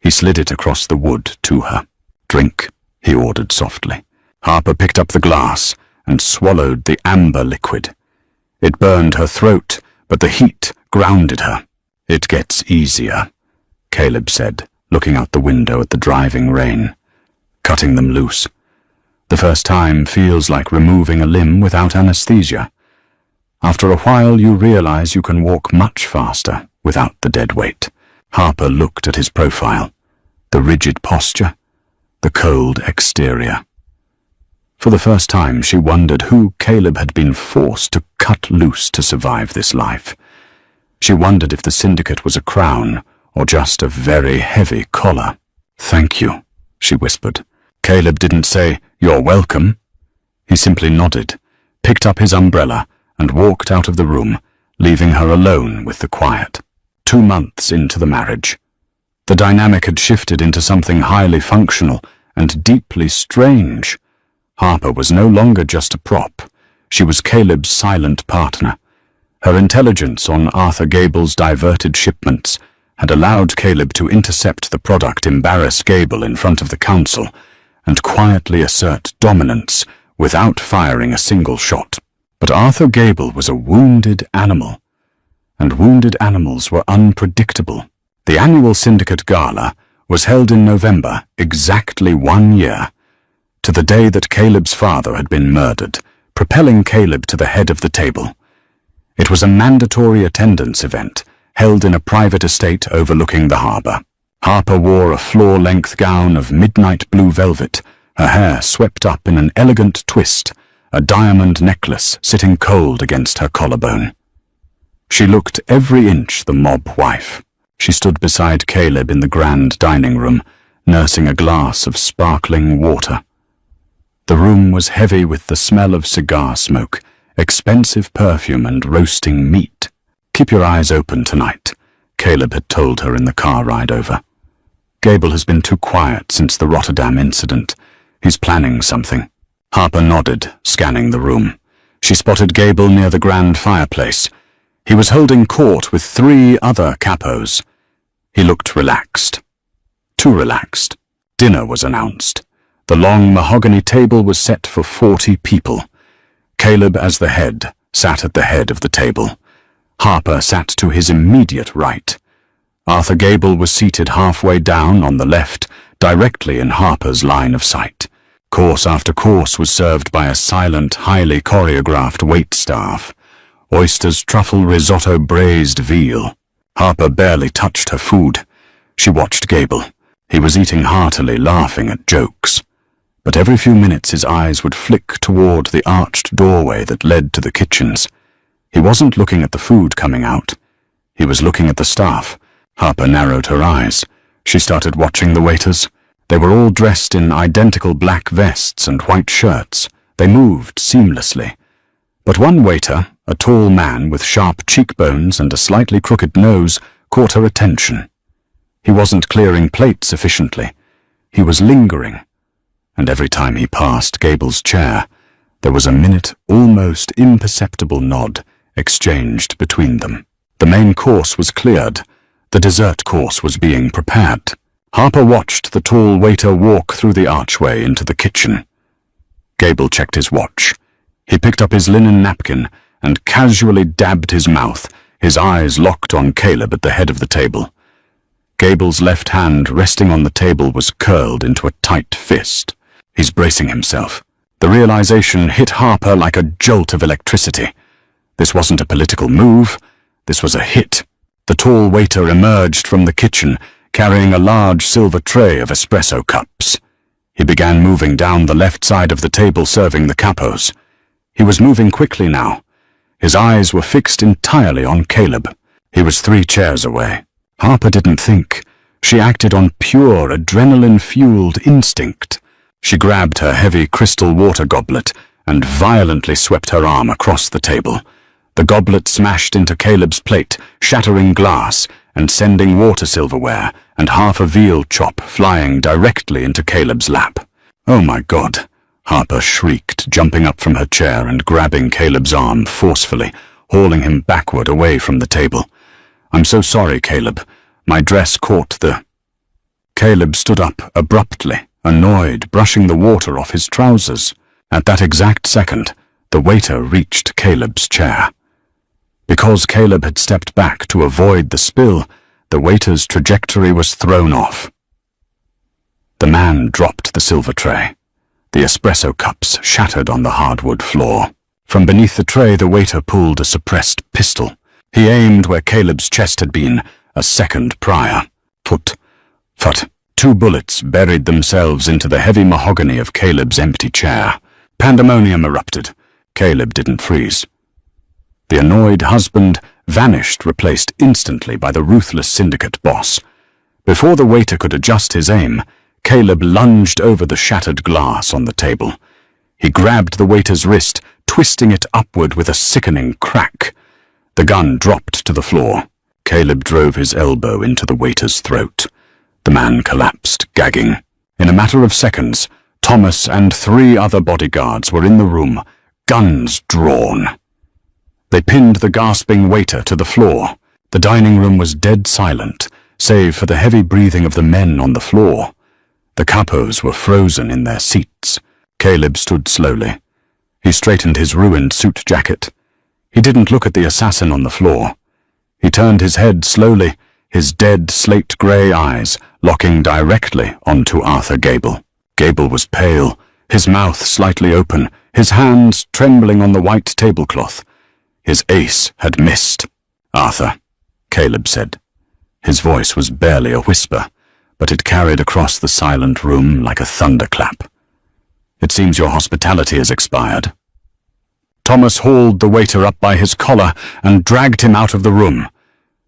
He slid it across the wood to her. "Drink," he ordered softly. Harper picked up the glass and swallowed the amber liquid. It burned her throat, but the heat grounded her. "It gets easier," Caleb said, looking out the window at the driving rain. "Cutting them loose. The first time feels like removing a limb without anesthesia. After a while you realize you can walk much faster without the dead weight." Harper looked at his profile, the rigid posture, the cold exterior. For the first time she wondered who Caleb had been forced to cut loose to survive this life. She wondered if the syndicate was a crown or just a very heavy collar. "Thank you," she whispered. Caleb didn't say, "You're welcome." He simply nodded, picked up his umbrella, and walked out of the room, leaving her alone with the quiet. 2 months into the marriage. The dynamic had shifted into something highly functional and deeply strange. Harper was no longer just a prop. She was Caleb's silent partner. Her intelligence on Arthur Gable's diverted shipments had allowed Caleb to intercept the product, embarrass Gable in front of the council, and quietly assert dominance without firing a single shot. But Arthur Gable was a wounded animal, and wounded animals were unpredictable. The annual syndicate gala was held in November, exactly 1 year, to the day that Caleb's father had been murdered, propelling Caleb to the head of the table. It was a mandatory attendance event, held in a private estate overlooking the harbor. Harper wore a floor-length gown of midnight blue velvet, her hair swept up in an elegant twist, a diamond necklace sitting cold against her collarbone. She looked every inch the mob wife. She stood beside Caleb in the grand dining room, nursing a glass of sparkling water. The room was heavy with the smell of cigar smoke, expensive perfume and roasting meat. "Keep your eyes open tonight," Caleb had told her in the car ride over. "Gable has been too quiet since the Rotterdam incident. He's planning something." Harper nodded, scanning the room. She spotted Gable near the grand fireplace. He was holding court with 3 other capos. He looked relaxed. Too relaxed. Dinner was announced. The long mahogany table was set for 40 people. Caleb, as the head, sat at the head of the table. Harper sat to his immediate right. Arthur Gable was seated halfway down on the left, directly in Harper's line of sight. Course after course was served by a silent, highly choreographed waitstaff. Oysters, truffle, risotto, braised veal. Harper barely touched her food. She watched Gable. He was eating heartily, laughing at jokes. But every few minutes his eyes would flick toward the arched doorway that led to the kitchens. He wasn't looking at the food coming out. He was looking at the staff. Harper narrowed her eyes. She started watching the waiters. They were all dressed in identical black vests and white shirts. They moved seamlessly. But one waiter, a tall man with sharp cheekbones and a slightly crooked nose, caught her attention. He wasn't clearing plates efficiently. He was lingering. And every time he passed Gable's chair, there was a minute, almost imperceptible nod exchanged between them. The main course was cleared. The dessert course was being prepared. Harper watched the tall waiter walk through the archway into the kitchen. Gable checked his watch. He picked up his linen napkin and casually dabbed his mouth, his eyes locked on Caleb at the head of the table. Gable's left hand resting on the table was curled into a tight fist. He's bracing himself. The realization hit Harper like a jolt of electricity. This wasn't a political move. This was a hit. The tall waiter emerged from the kitchen, carrying a large silver tray of espresso cups. He began moving down the left side of the table, serving the capos. He was moving quickly now. His eyes were fixed entirely on Caleb. He was 3 chairs away. Harper didn't think. She acted on pure, adrenaline-fueled instinct. She grabbed her heavy crystal water goblet and violently swept her arm across the table. The goblet smashed into Caleb's plate, shattering glass and sending water silverware and half a veal chop flying directly into Caleb's lap. "Oh my God," Harper shrieked, jumping up from her chair and grabbing Caleb's arm forcefully, hauling him backward away from the table. "I'm so sorry, Caleb. My dress caught the—" Caleb stood up abruptly, annoyed, brushing the water off his trousers. At that exact second, the waiter reached Caleb's chair. Because Caleb had stepped back to avoid the spill, the waiter's trajectory was thrown off. The man dropped the silver tray. The espresso cups shattered on the hardwood floor. From beneath the tray, the waiter pulled a suppressed pistol. He aimed where Caleb's chest had been a second prior. Phut. 2 bullets buried themselves into the heavy mahogany of Caleb's empty chair. Pandemonium erupted. Caleb didn't freeze. The annoyed husband vanished, replaced instantly by the ruthless syndicate boss. Before the waiter could adjust his aim, Caleb lunged over the shattered glass on the table. He grabbed the waiter's wrist, twisting it upward with a sickening crack. The gun dropped to the floor. Caleb drove his elbow into the waiter's throat. The man collapsed, gagging. In a matter of seconds, Thomas and 3 other bodyguards were in the room, guns drawn. They pinned the gasping waiter to the floor. The dining room was dead silent, save for the heavy breathing of the men on the floor. The capos were frozen in their seats. Caleb stood slowly. He straightened his ruined suit jacket. He didn't look at the assassin on the floor. He turned his head slowly, his dead slate-grey eyes locking directly onto Arthur Gable. Gable was pale, his mouth slightly open, his hands trembling on the white tablecloth. His ace had missed. "Arthur," Caleb said. His voice was barely a whisper, but it carried across the silent room like a thunderclap. "It seems your hospitality has expired." Thomas hauled the waiter up by his collar and dragged him out of the room.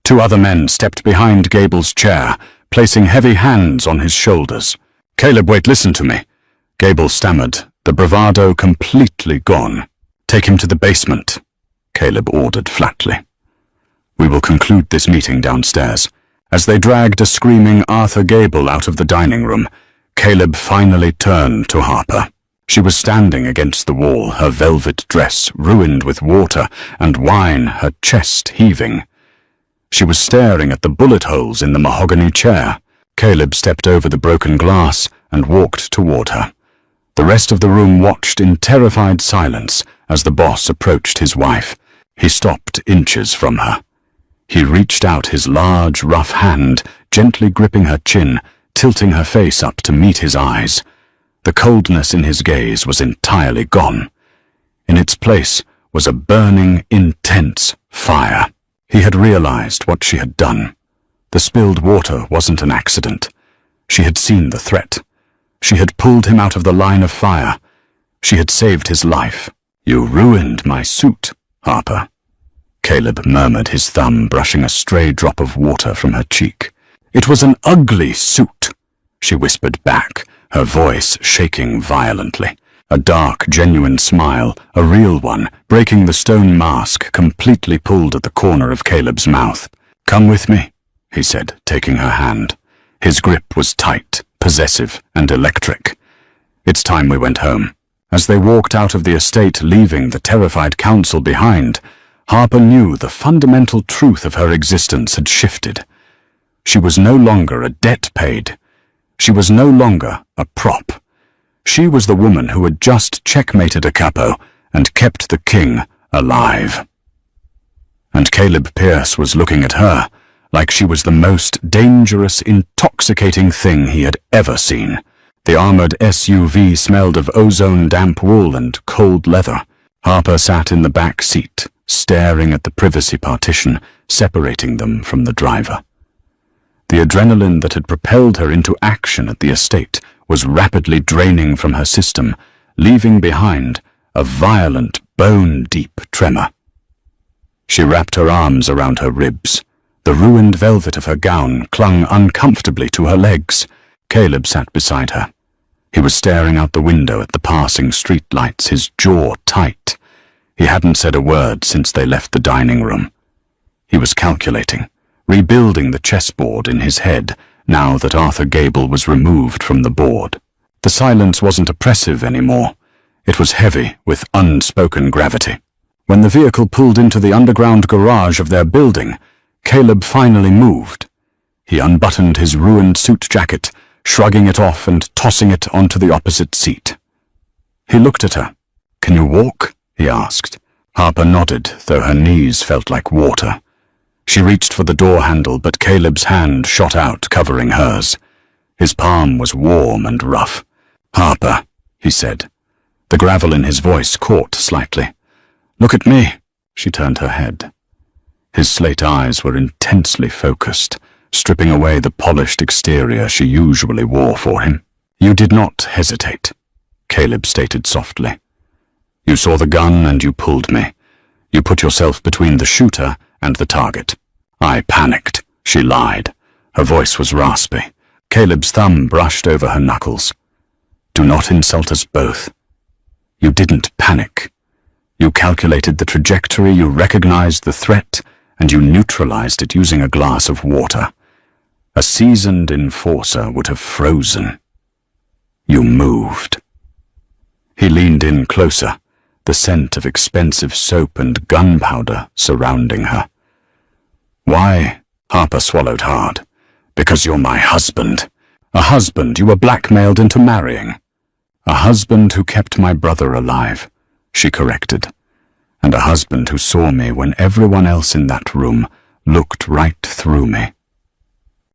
2 other men stepped behind Gable's chair, placing heavy hands on his shoulders. "Caleb, wait, listen to me," Gable stammered, the bravado completely gone. "Take him to the basement," Caleb ordered flatly. "We will conclude this meeting downstairs." As they dragged a screaming Arthur Gable out of the dining room, Caleb finally turned to Harper. She was standing against the wall, her velvet dress ruined with water and wine, her chest heaving. She was staring at the bullet holes in the mahogany chair. Caleb stepped over the broken glass and walked toward her. The rest of the room watched in terrified silence as the boss approached his wife. He stopped inches from her. He reached out his large, rough hand, gently gripping her chin, tilting her face up to meet his eyes. The coldness in his gaze was entirely gone. In its place was a burning, intense fire. He had realized what she had done. The spilled water wasn't an accident. She had seen the threat. She had pulled him out of the line of fire. She had saved his life. "You ruined my suit, Harper," Caleb murmured, his thumb brushing a stray drop of water from her cheek. "It was an ugly suit," she whispered back, her voice shaking violently. A dark, genuine smile, a real one, breaking the stone mask, completely pulled at the corner of Caleb's mouth. "Come with me," he said, taking her hand. His grip was tight, possessive, and electric. "It's time we went home." As they walked out of the estate, leaving the terrified council behind, Harper knew the fundamental truth of her existence had shifted. She was no longer a debt paid. She was no longer a prop. She was the woman who had just checkmated a capo and kept the king alive. And Caleb Pierce was looking at her like she was the most dangerous, intoxicating thing he had ever seen. The armored SUV smelled of ozone-damp wool and cold leather. Harper sat in the back seat, staring at the privacy partition separating them from the driver. The adrenaline that had propelled her into action at the estate was rapidly draining from her system, leaving behind a violent, bone-deep tremor. She wrapped her arms around her ribs. The ruined velvet of her gown clung uncomfortably to her legs. Caleb sat beside her. He was staring out the window at the passing streetlights, his jaw tight. He hadn't said a word since they left the dining room. He was calculating, rebuilding the chessboard in his head now that Arthur Gable was removed from the board. The silence wasn't oppressive anymore. It was heavy with unspoken gravity. When the vehicle pulled into the underground garage of their building, Caleb finally moved. He unbuttoned his ruined suit jacket, shrugging it off and tossing it onto the opposite seat. He looked at her. "Can you walk?" he asked. Harper nodded, though her knees felt like water. She reached for the door handle, but Caleb's hand shot out, covering hers. His palm was warm and rough. "Harper," he said. The gravel in his voice caught slightly. "Look at me." She turned her head. His slate eyes were intensely focused, stripping away the polished exterior she usually wore for him. "You did not hesitate," Caleb stated softly. "You saw the gun and you pulled me. You put yourself between the shooter and the target." "I panicked," she lied. Her voice was raspy. Caleb's thumb brushed over her knuckles. "Do not insult us both. You didn't panic. You calculated the trajectory, you recognized the threat, and you neutralized it using a glass of water. A seasoned enforcer would have frozen. You moved." He leaned in closer, the scent of expensive soap and gunpowder surrounding her. "Why?" Harper swallowed hard. "Because you're my husband. A husband you were blackmailed into marrying. A husband who kept my brother alive," she corrected. "And a husband who saw me when everyone else in that room looked right through me."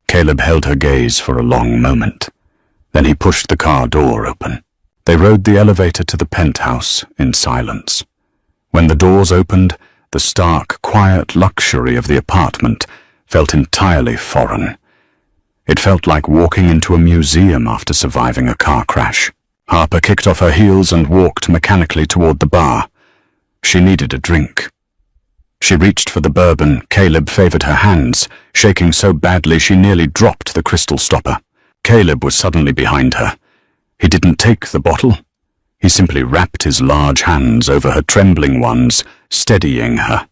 Caleb held her gaze for a long moment. Then he pushed the car door open. They rode the elevator to the penthouse in silence. When the doors opened, the stark, quiet luxury of the apartment felt entirely foreign. It felt like walking into a museum after surviving a car crash. Harper kicked off her heels and walked mechanically toward the bar. She needed a drink. She reached for the bourbon. Caleb favored her hands, shaking so badly she nearly dropped the crystal stopper. Caleb was suddenly behind her. He didn't take the bottle. He simply wrapped his large hands over her trembling ones, steadying her.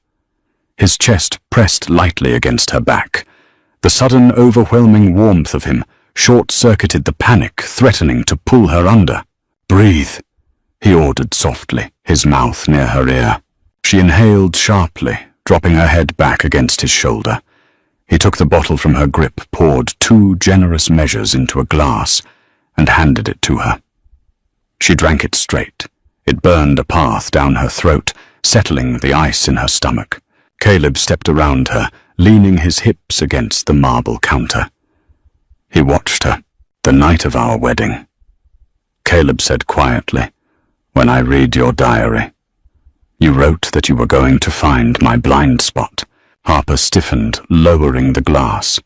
His chest pressed lightly against her back. The sudden, overwhelming warmth of him short-circuited the panic, threatening to pull her under. "Breathe," he ordered softly, his mouth near her ear. She inhaled sharply, dropping her head back against his shoulder. He took the bottle from her grip, poured 2 generous measures into a glass, and handed it to her. She drank it straight. It burned a path down her throat, settling the ice in her stomach. Caleb stepped around her, leaning his hips against the marble counter. He watched her, the night of our wedding. Caleb said quietly, "When I read your diary, you wrote that you were going to find my blind spot." Harper stiffened, lowering the glass.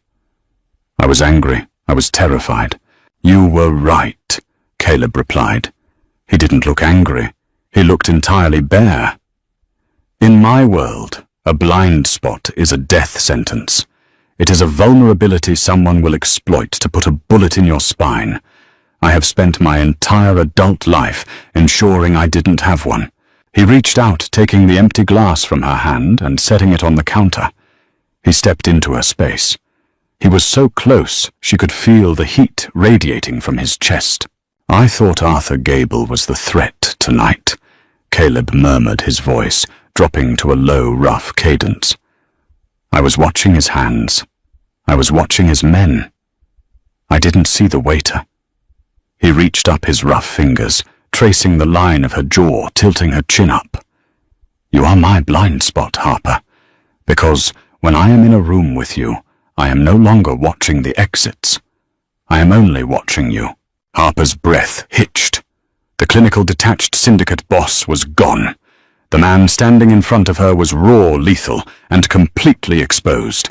"I was angry. I was terrified." "You were right," Caleb replied. He didn't look angry. He looked entirely bare. "In my world, a blind spot is a death sentence. It is a vulnerability someone will exploit to put a bullet in your spine. I have spent my entire adult life ensuring I didn't have one." He reached out, taking the empty glass from her hand and setting it on the counter. He stepped into her space. He was so close she could feel the heat radiating from his chest. "I thought Arthur Gable was the threat tonight," Caleb murmured, his voice dropping to a low, rough cadence. "I was watching his hands. I was watching his men. I didn't see the waiter." He reached up his rough fingers, tracing the line of her jaw, tilting her chin up. "You are my blind spot, Harper, because when I am in a room with you, I am no longer watching the exits. I am only watching you." Harper's breath hitched. The clinical detached syndicate boss was gone. The man standing in front of her was raw lethal and completely exposed.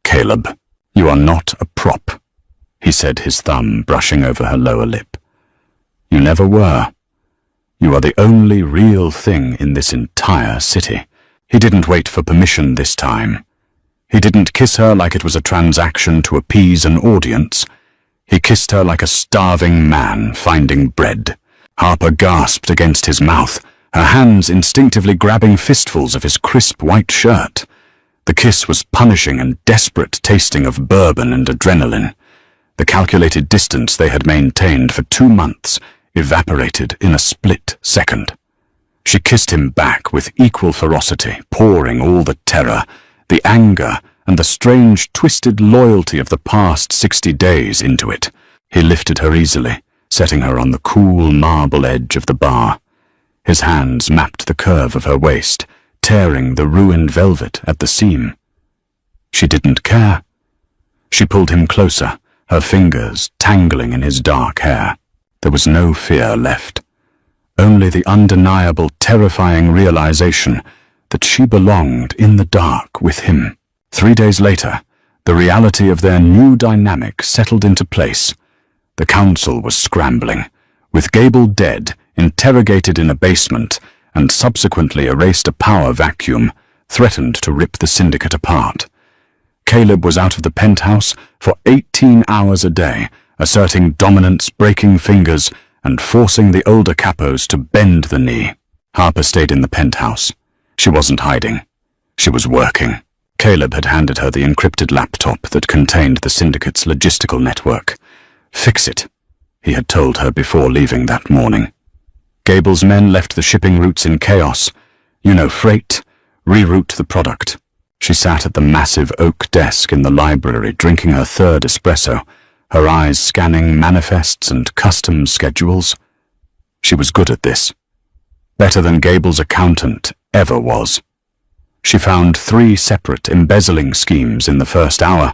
"Caleb, you are not a prop," he said, his thumb brushing over her lower lip. "You never were. You are the only real thing in this entire city." He didn't wait for permission this time. He didn't kiss her like it was a transaction to appease an audience. He kissed her like a starving man finding bread. Harper gasped against his mouth, her hands instinctively grabbing fistfuls of his crisp white shirt. The kiss was punishing and desperate, tasting of bourbon and adrenaline. The calculated distance they had maintained for 2 months evaporated in a split second. She kissed him back with equal ferocity, pouring all the terror, the anger, and the strange, twisted loyalty of the past 60 days into it. He lifted her easily, setting her on the cool marble edge of the bar. His hands mapped the curve of her waist, tearing the ruined velvet at the seam. She didn't care. She pulled him closer, her fingers tangling in his dark hair. There was no fear left. Only the undeniable, terrifying realization that she belonged in the dark with him. 3 days later, the reality of their new dynamic settled into place. The council was scrambling, with Gable dead, interrogated in a basement, and subsequently erased a power vacuum, threatened to rip the syndicate apart. Caleb was out of the penthouse for 18 hours a day, asserting dominance, breaking fingers, and forcing the older capos to bend the knee. Harper stayed in the penthouse. She wasn't hiding. She was working. Caleb had handed her the encrypted laptop that contained the syndicate's logistical network. "Fix it," he had told her before leaving that morning. Gable's men left the shipping routes in chaos. Freight, reroute the product. She sat at the massive oak desk in the library, drinking her 3rd espresso, her eyes scanning manifests and customs schedules. She was good at this. Better than Gable's accountant ever was. She found 3 separate embezzling schemes in the first hour,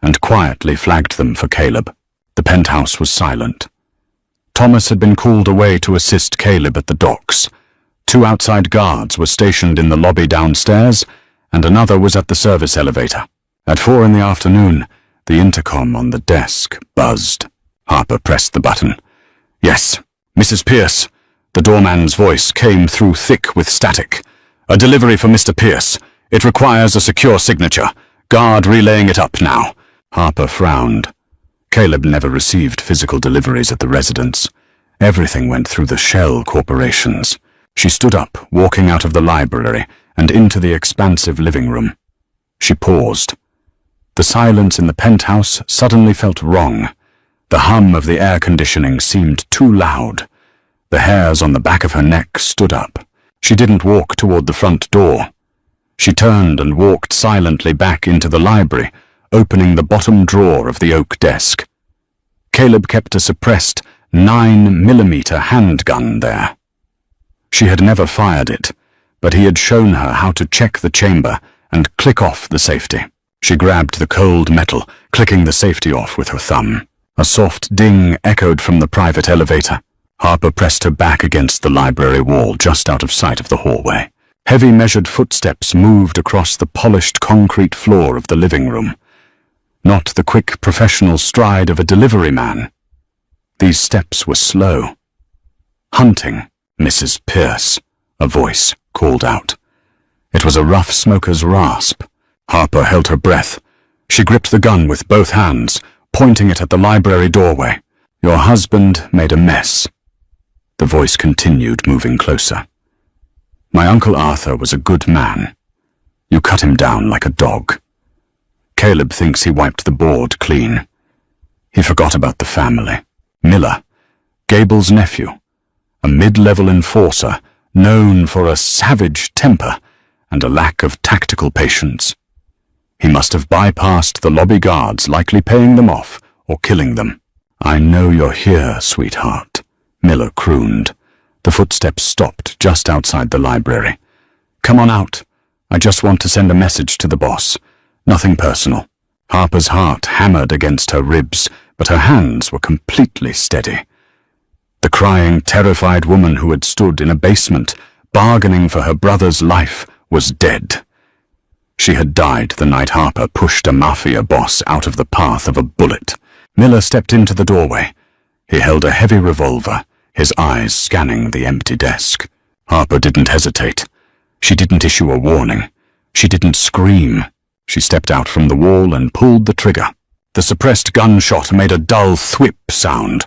and quietly flagged them for Caleb. The penthouse was silent. Thomas had been called away to assist Caleb at the docks. 2 outside guards were stationed in the lobby downstairs, and another was at the service elevator. At 4 in the afternoon, the intercom on the desk buzzed. Harper pressed the button. "Yes, Mrs. Pierce." The doorman's voice came through thick with static. "A delivery for Mr. Pierce. It requires a secure signature. Guard relaying it up now." Harper frowned. Caleb never received physical deliveries at the residence. Everything went through the shell corporations. She stood up, walking out of the library and into the expansive living room. She paused. The silence in the penthouse suddenly felt wrong. The hum of the air conditioning seemed too loud. The hairs on the back of her neck stood up. She didn't walk toward the front door. She turned and walked silently back into the library, opening the bottom drawer of the oak desk. Caleb kept a suppressed 9mm handgun there. She had never fired it, but he had shown her how to check the chamber and click off the safety. She grabbed the cold metal, clicking the safety off with her thumb. A soft ding echoed from the private elevator. Harper pressed her back against the library wall just out of sight of the hallway. Heavy measured footsteps moved across the polished concrete floor of the living room. Not the quick professional stride of a delivery man. These steps were slow. "Hunting, Mrs. Pierce," a voice called out. It was a rough smoker's rasp. Harper held her breath. She gripped the gun with both hands, pointing it at the library doorway. "Your husband made a mess." The voice continued, moving closer. "My Uncle Arthur was a good man. You cut him down like a dog. Caleb thinks he wiped the board clean. He forgot about the family. Miller, Gable's nephew, a mid-level enforcer known for a savage temper and a lack of tactical patience. He must have bypassed the lobby guards, likely paying them off or killing them. "I know you're here, sweetheart," Miller crooned. The footsteps stopped just outside the library. "Come on out. I just want to send a message to the boss. Nothing personal." Harper's heart hammered against her ribs, but her hands were completely steady. The crying, terrified woman who had stood in a basement, bargaining for her brother's life, was dead. She had died the night Harper pushed a Mafia boss out of the path of a bullet. Miller stepped into the doorway. He held a heavy revolver, his eyes scanning the empty desk. Harper didn't hesitate. She didn't issue a warning. She didn't scream. She stepped out from the wall and pulled the trigger. The suppressed gunshot made a dull thwip sound.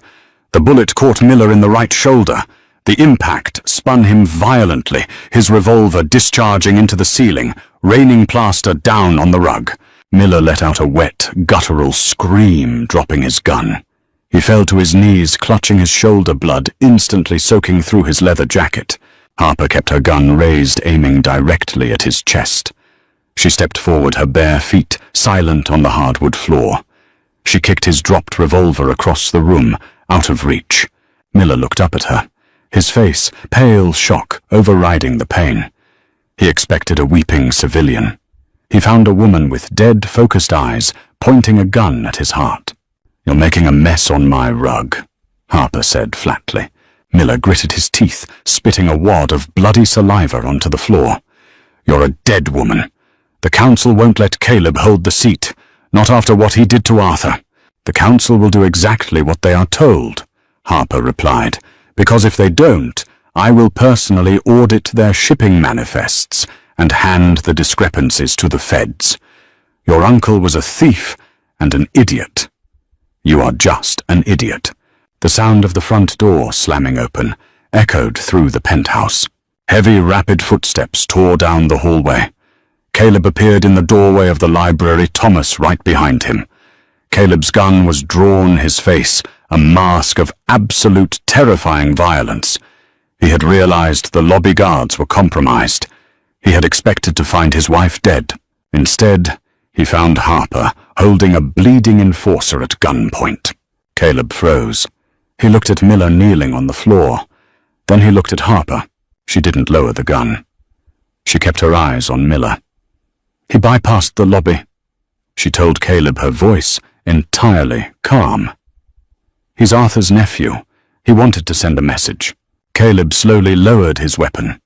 The bullet caught Miller in the right shoulder. The impact spun him violently, his revolver discharging into the ceiling, raining plaster down on the rug. Miller let out a wet, guttural scream, dropping his gun. He fell to his knees, clutching his shoulder blood, instantly soaking through his leather jacket. Harper kept her gun raised, aiming directly at his chest. She stepped forward, her bare feet silent on the hardwood floor. She kicked his dropped revolver across the room, out of reach. Miller looked up at her, his face pale shock overriding the pain. He expected a weeping civilian. He found a woman with dead, focused eyes, pointing a gun at his heart. "You're making a mess on my rug," Harper said flatly. Miller gritted his teeth, spitting a wad of bloody saliva onto the floor. "You're a dead woman. The council won't let Caleb hold the seat, not after what he did to Arthur." "The council will do exactly what they are told," Harper replied, "because if they don't, I will personally audit their shipping manifests and hand the discrepancies to the feds. Your uncle was a thief and an idiot. You are just an idiot." The sound of the front door slamming open echoed through the penthouse. Heavy, rapid footsteps tore down the hallway. Caleb appeared in the doorway of the library, Thomas right behind him. Caleb's gun was drawn, his face a mask of absolute terrifying violence. He had realized the lobby guards were compromised. He had expected to find his wife dead. Instead, he found Harper holding a bleeding enforcer at gunpoint. Caleb froze. He looked at Miller kneeling on the floor. Then he looked at Harper. She didn't lower the gun. She kept her eyes on Miller. "He bypassed the lobby," she told Caleb, her voice entirely calm. "He's Arthur's nephew. He wanted to send a message." Caleb slowly lowered his weapon.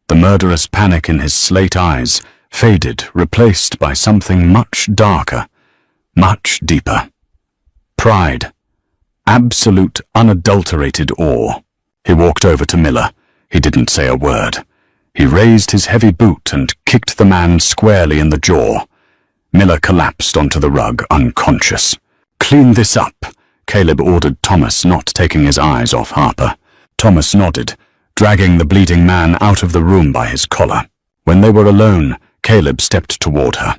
The murderous panic in his slate eyes faded, replaced by something much darker, much deeper. Pride. Absolute, unadulterated awe. He walked over to Miller. He didn't say a word. He raised his heavy boot and kicked the man squarely in the jaw. Miller collapsed onto the rug, unconscious. "Clean this up," Caleb ordered Thomas, not taking his eyes off Harper. Thomas nodded, dragging the bleeding man out of the room by his collar. When they were alone, Caleb stepped toward her.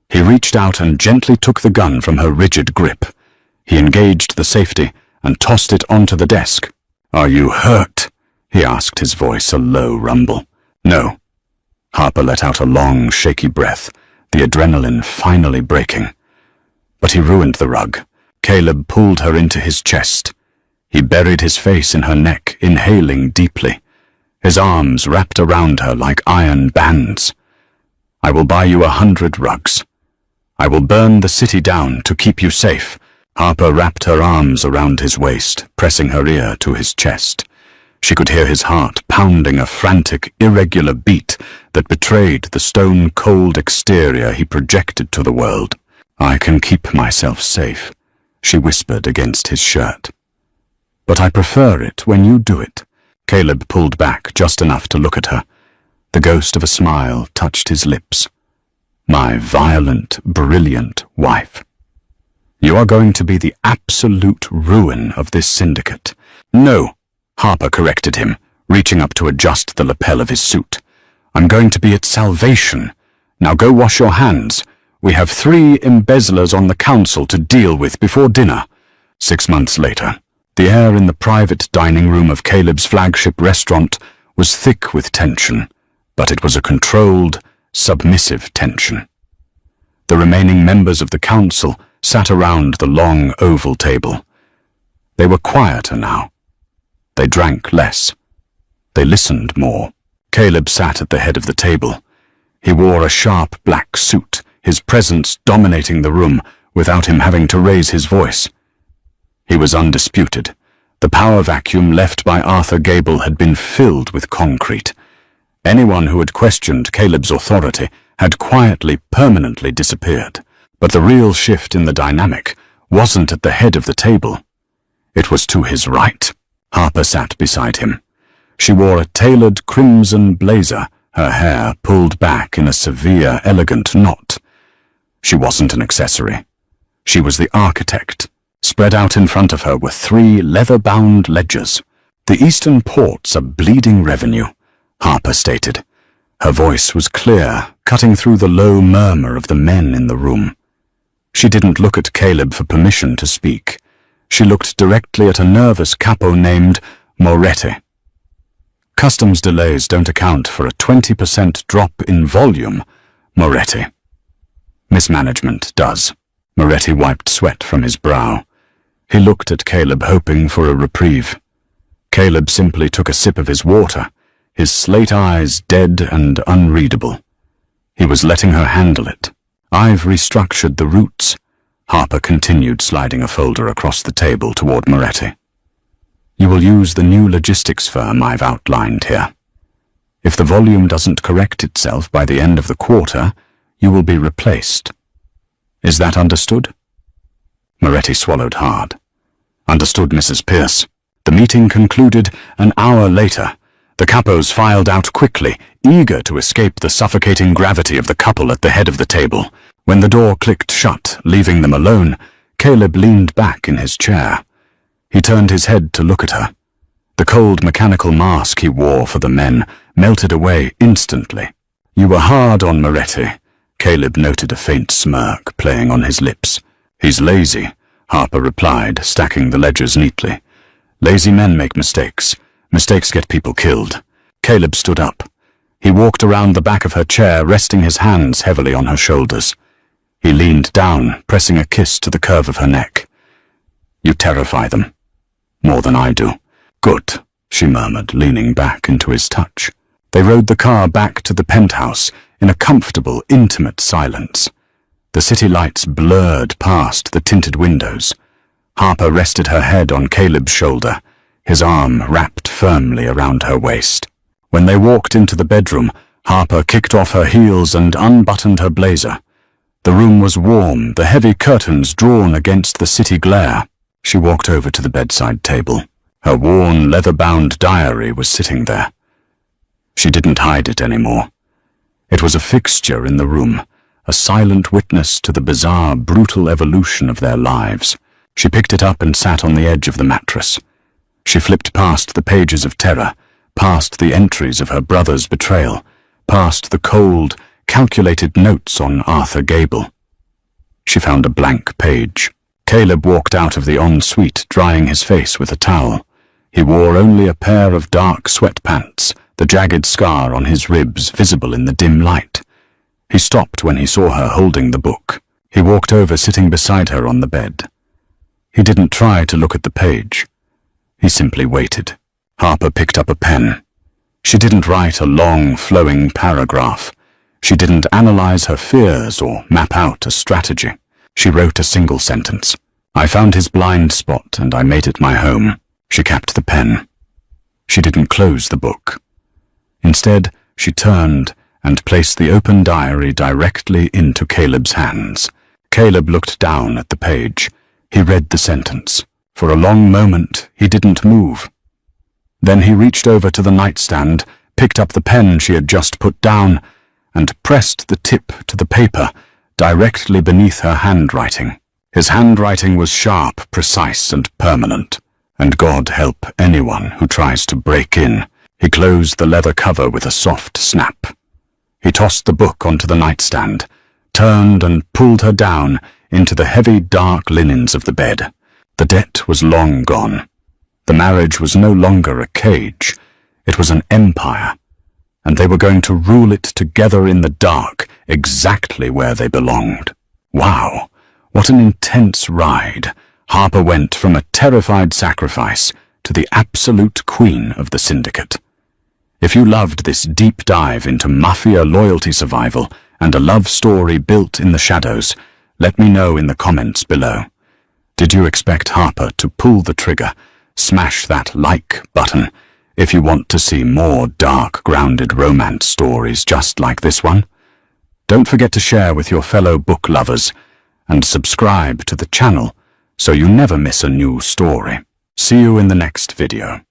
He reached out and gently took the gun from her rigid grip. He engaged the safety and tossed it onto the desk. "Are you hurt?" he asked, his voice a low rumble. "No." Harper let out a long, shaky breath, the adrenaline finally breaking. But he ruined the rug. Caleb pulled her into his chest. He buried his face in her neck, inhaling deeply. His arms wrapped around her like iron bands. "I will buy you 100 rugs. I will burn the city down to keep you safe." Harper wrapped her arms around his waist, pressing her ear to his chest. She could hear his heart pounding, a frantic, irregular beat that betrayed the stone-cold exterior he projected to the world. "I can keep myself safe," she whispered against his shirt. "But I prefer it when you do it." Caleb pulled back just enough to look at her. The ghost of a smile touched his lips. "My violent, brilliant wife. You are going to be the absolute ruin of this syndicate." "No," Harper corrected him, reaching up to adjust the lapel of his suit. "I'm going to be its salvation. Now go wash your hands. We have 3 embezzlers on the council to deal with before dinner." 6 months later, the air in the private dining room of Caleb's flagship restaurant was thick with tension, but it was a controlled, submissive tension. The remaining members of the council sat around the long oval table. They were quieter now. They drank less. They listened more. Caleb sat at the head of the table. He wore a sharp black suit, his presence dominating the room without him having to raise his voice. He was undisputed. The power vacuum left by Arthur Gable had been filled with concrete. Anyone who had questioned Caleb's authority had quietly, permanently disappeared. But the real shift in the dynamic wasn't at the head of the table. It was to his right. Harper sat beside him. She wore a tailored crimson blazer, her hair pulled back in a severe, elegant knot. She wasn't an accessory. She was the architect. Spread out in front of her were 3 leather-bound ledgers. "The eastern ports are bleeding revenue," Harper stated. Her voice was clear, cutting through the low murmur of the men in the room. She didn't look at Caleb for permission to speak. She looked directly at a nervous capo named Moretti. "Customs delays don't account for a 20% drop in volume, Moretti." "Mismanagement does." Moretti wiped sweat from his brow. He looked at Caleb, hoping for a reprieve. Caleb simply took a sip of his water, his slate eyes dead and unreadable. He was letting her handle it. "I've restructured the routes," Harper continued, sliding a folder across the table toward Moretti. "You will use the new logistics firm I've outlined here. If the volume doesn't correct itself by the end of the quarter, you will be replaced. Is that understood?" Moretti swallowed hard. "Understood, Mrs. Pierce." The meeting concluded an hour later. The capos filed out quickly, eager to escape the suffocating gravity of the couple at the head of the table. When the door clicked shut, leaving them alone, Caleb leaned back in his chair. He turned his head to look at her. The cold mechanical mask he wore for the men melted away instantly. "You were hard on Moretti." Caleb noted a faint smirk playing on his lips. "He's lazy," Harper replied, stacking the ledgers neatly. "Lazy men make mistakes. Mistakes get people killed." Caleb stood up. He walked around the back of her chair, resting his hands heavily on her shoulders. He leaned down, pressing a kiss to the curve of her neck. "You terrify them. More than I do." "Good," she murmured, leaning back into his touch. They rode the car back to the penthouse in a comfortable, intimate silence. The city lights blurred past the tinted windows. Harper rested her head on Caleb's shoulder, his arm wrapped firmly around her waist. When they walked into the bedroom, Harper kicked off her heels and unbuttoned her blazer. The room was warm, the heavy curtains drawn against the city glare. She walked over to the bedside table. Her worn, leather-bound diary was sitting there. She didn't hide it anymore. It was a fixture in the room, a silent witness to the bizarre, brutal evolution of their lives. She picked it up and sat on the edge of the mattress. She flipped past the pages of terror, past the entries of her brother's betrayal, past the cold, calculated notes on Arthur Gable. She found a blank page. Caleb walked out of the ensuite, drying his face with a towel. He wore only a pair of dark sweatpants, the jagged scar on his ribs visible in the dim light. He stopped when he saw her holding the book. He walked over, sitting beside her on the bed. He didn't try to look at the page. He simply waited. Harper picked up a pen. She didn't write a long, flowing paragraph. She didn't analyze her fears or map out a strategy. She wrote a single sentence. "I found his blind spot and I made it my home." She capped the pen. She didn't close the book. Instead, she turned and placed the open diary directly into Caleb's hands. Caleb looked down at the page. He read the sentence. For a long moment, he didn't move. Then he reached over to the nightstand, picked up the pen she had just put down, and pressed the tip to the paper directly beneath her handwriting. His handwriting was sharp, precise, and permanent. And God help anyone who tries to break in. He closed the leather cover with a soft snap. He tossed the book onto the nightstand, turned and pulled her down into the heavy, dark linens of the bed. The debt was long gone. The marriage was no longer a cage. It was an empire, and they were going to rule it together in the dark, exactly where they belonged. Wow, what an intense ride. Harper went from a terrified sacrifice to the absolute queen of the syndicate. If you loved this deep dive into Mafia loyalty survival and a love story built in the shadows, let me know in the comments below. Did you expect Harper to pull the trigger? Smash that like button if you want to see more dark, grounded romance stories just like this one. Don't forget to share with your fellow book lovers and subscribe to the channel so you never miss a new story. See you in the next video.